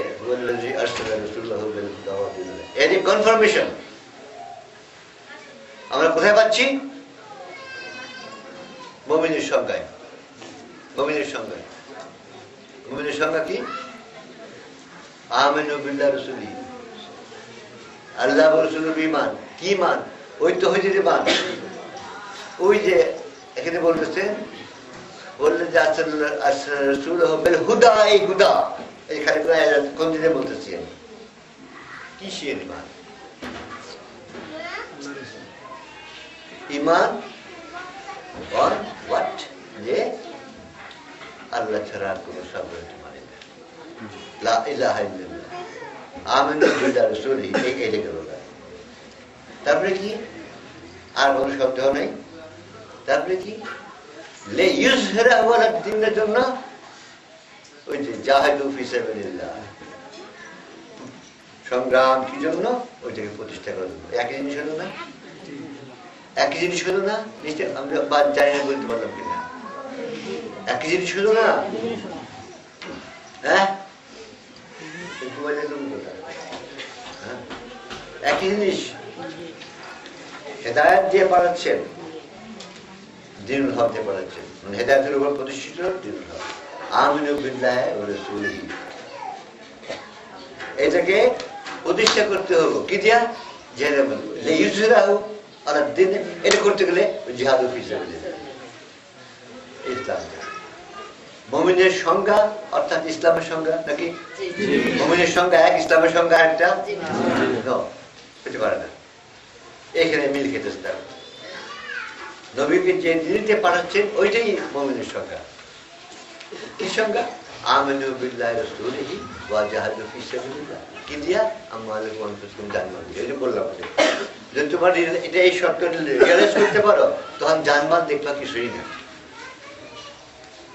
এর কনফার্মেশন আমরা কোথায় পাচ্ছি? মুমিনের সংজ্ঞায়। মুমিনের সংজ্ঞায়, মুমিনের সংজ্ঞা কি? আমিনু বিল্লাহি ওয়া রাসূলিহি, আল্লাহ ওয়া রাসূলের ঈমান। কি ঈমান? ওই তাওহীদের ঈমান। ওই যে এখানে বলতেছে, বললেন যে রাসূলুহু বিল হুদা, এই হুদা এখানে কোন দিনে বলতেছি আমি? কিসের ঈমান? ঈমান অন হোয়াট? যে আল্লাহ ছাড়া আর কোনো সাবধান মানে না, লা ইলাহা ইল্লাল্লাহ, আমিনু বিল্লাহি ওয়া রাসূলিহি, এই গেল। তারপরে কি? আর কোনো শব্দ নাই। তারপরে কি? লে ইউজহিরাহু আলা দ্বীনের জন্য ওই যে জাহিদু ফি সাবিলিল্লাহ, সংগ্রাম কি জন্য? ওইটাকে প্রতিষ্ঠা করার জন্য। একই জিনিস হলো না? একই জিনিস হলো না? নিশ্চয় আমরা বাদ জানি না, বলতে পারলাম কিনা? একই জিনিস হলো না? হ্যাঁ, একই জিনিস। হেদায়েত দিয়ে পাঠাচ্ছেন, দ্বীনুল হক দিয়ে পাঠাচ্ছেন, মানে হেদায়েতের উপর প্রতিষ্ঠিত দ্বীনুল হক। আমিনু বিল্লাহি ওয়া রাসূলিহি, এটাকে প্রতিষ্ঠা করতে হবে কি দিয়া? এটা করতে গেলে জিহাদু ফি সাবিলিল্লাহ, ইসলাম। মুমিনের সংজ্ঞা অর্থাৎ ইসলামের সংজ্ঞা নাকি? মুমিনের সংজ্ঞা এক, ইসলামের সংজ্ঞা একটা, হতে পারে না। এখানে মিল খেতেছে। নবীকে যে দিনতে পাঠাচ্ছেন ওইটাই মুমিনের সংজ্ঞা। কি সংজ্ঞা? আমিনু বিল্লাহি ওয়া রাসূলিহি ওয়া জাহাদু ফি সাবিলিল্লাহ। কি দিয়া? আমওয়ালাকুম ওয়া আনফুসাকুম জান্নাত। এই যে বললাম, যদি তোমার এটা এই শর্ত রিয়ালাইজ করতে পারো, তখন জানমাল দেখবা কিছুই না,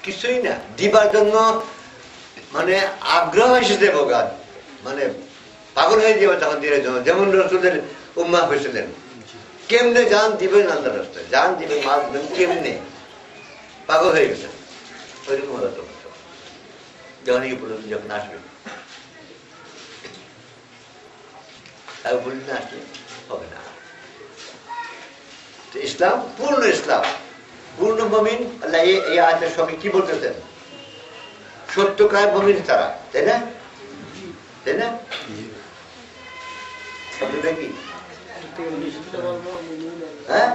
কিছুই না। দিবার জন্য মানে আগ্রহ এসে দেবো, গান মানে পাগল হয়ে যাবে তখন দিনের জন্য। যেমন রাসূলের উম্মাহ হয়েছিলেন, কেমনে জান দিবেন আল্লাহ রাস্তায়, জান দিবেন, মাল দিবেন, কেমনে পাগল হয়ে গেছেন। ওইরকম হলো তোমার যখন এই উপলব্ধি যখন আসবে, তাই উপলব্ধি না আসলে হবে না। ইসলাম পূর্ণ ইসলাম, পূর্ণ মুমিন। আল্লাহ এই আয়াতের সঙ্গে কি বলতেছেন? সত্যকার মুমিন তারা, তাই না? তাই না? শব্দটা কি? হ্যাঁ,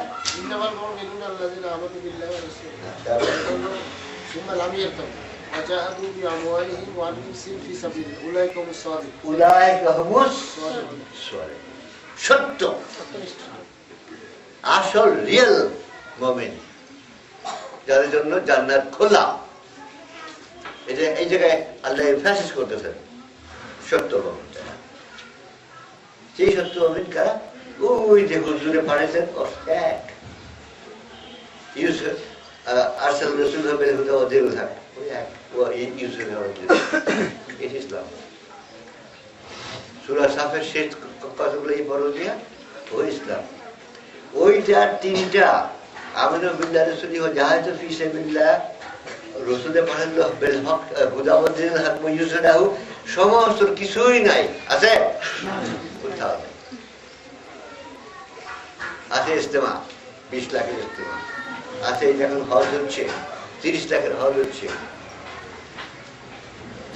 সত্য আসল রিয়েল মুমিন, যাদের জন্য জান্নাত খোলা। এটা এই জায়গায় আল্লাহ এমফাসিস করতেছেন, সত্য মুমিন। সেই সত্য মুমিন কারা? ওই যে হুজুরে পাঠাইছেন এক ইউসুফ, আরসাল রাসূলুহু বিল হুদা ওয়া দীনিল হক, ওই এক, ওই ইউসুফ। এটা ইসলাম। সূরা সাফের শেষ কতগুলো এই বড় দিয়া ওই ইসলাম। ওইটা তিনটা, আমিনু বিল্লাহি ওয়া রাসূলিহি ওয়া জাহাদু ফি সাবিলিল্লাহ, রাসূলে পাঠালো বিল হক হুদা ওয়া দীনিল হক ওয়া ইউসিরাহু সমস্ত কিছুই নাই, আছে কোথাও নেই। আছে ইজতেমা, 20 লাখের ইজতেমা আছে, এই এখন হজ হচ্ছে, 30 লাখের হজ হচ্ছে,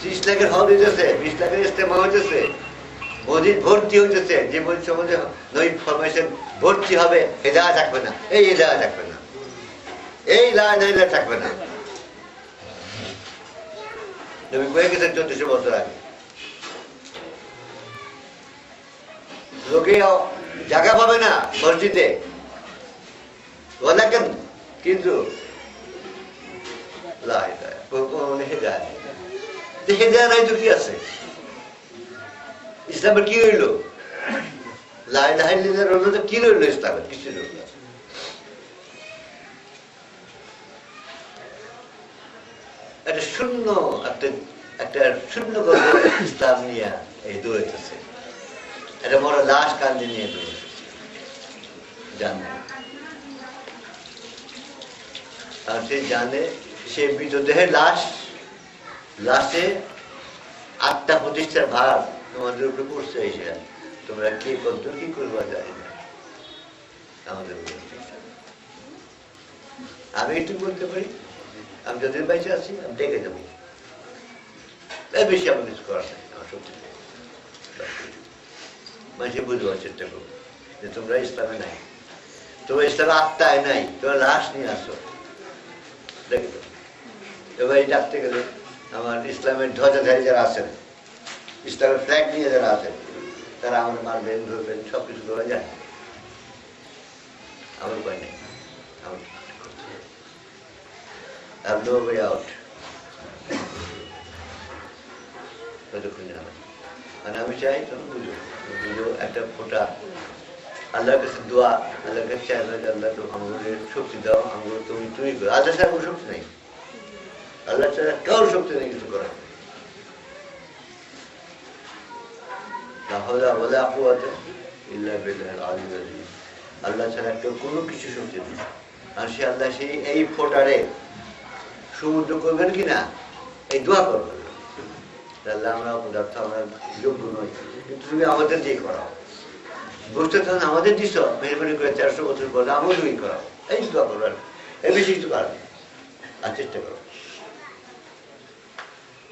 30 লাখের হজ হইতেছে, 20 লাখের ইজতেমা হইতেছে, মসজিদ ভর্তি হইতেছে। যে মসজিদ সমাজে নবী ফরমাইছেন ভর্তি হবে, হেদায়েত থাকবে না, এই হেদায়েত থাকবে না, এই লা ইলাহা ইল্লাল্লাহ থাকবে না। নবী কয়ে গেছেন 1400 বছর আগে। লোকে জায়গা পাবে না মসজিদে, ওয়ালাকিন কিন্তু লা ইলাহা হেদায়েত, হেদায়েত নাই তো কি আছে? ইসলামের কি হইল? লা ইলাহা ইল্লাল্লাহর হলো তো কি হইল? ইসলামের কিছু হইল না। একটা শূন্য, একটা শূন্য গল্প ইসলাম নিয়ে এই দৌড়াইতেছে, একটা বড় লাশ কান্দে নিয়ে দৌড়াইতেছে, জানে আর সে জানে সে মৃতদেহের লাশ, লাশে আত্মা প্রতিষ্ঠার ভার তোমাদের উপরে পড়ছে, এসে তোমরা কে কত কি করবা জানি না। আমাদের আমি একটু বলতে পারি, আমি যদি বেঁচে আছি আমি ডেকে দেবো, তাই বেশি আমার কিছু করার নেই। আমার সত্যি মানুষের বুঝবার চেষ্টা করবো যে তোমরা ইসলামে নাই, তোমরা ইসলামে আত্মায় নাই, তোমরা লাশ নিয়ে আসো, ডেকে দেবো। এবার এই ডাকতে গেলে আমার ইসলামের ধ্বজাধারী যারা আছেন, ইসলামের ফ্ল্যাগ নিয়ে যারা আছেন, তারা আমার মারবেন, ধরবেন, সবকিছু করা যায়। আমার উপায় নেই, আমার no way out. আমি চাই তুমি বুঝো, বুঝো একটা ফোটা আল্লাহর কাছে দোয়া, আল্লাহর কাছে আল্লাহ তো আমাদের শক্তি দাও, আমাদের তুমি তুমি করো। আল্লাহ ছাড়া কোনো শক্তি নেই, আল্লাহ ছাড়া কারোর শক্তি নেই কিছু করার। আল্লাহ ছাড়া কেউ কোনো কিছু শক্তি নেই। আর সে আল্লাহ সেই এই ফোটারে সমুদ্র করবেন কিনা এই দোয়া করবেন, তাহলে আমরা পদার্থ, আমরা যোগ্য নই, কিন্তু তুমি আমাদের দিয়ে করাও। বুঝতে থাকেন আমাদের দিস মেহরবানি করে 400 বছর পরে আমাদেরই করাও, এই দোয়া করবেন, এই বেশি কিছু পারবে আর চেষ্টা করো।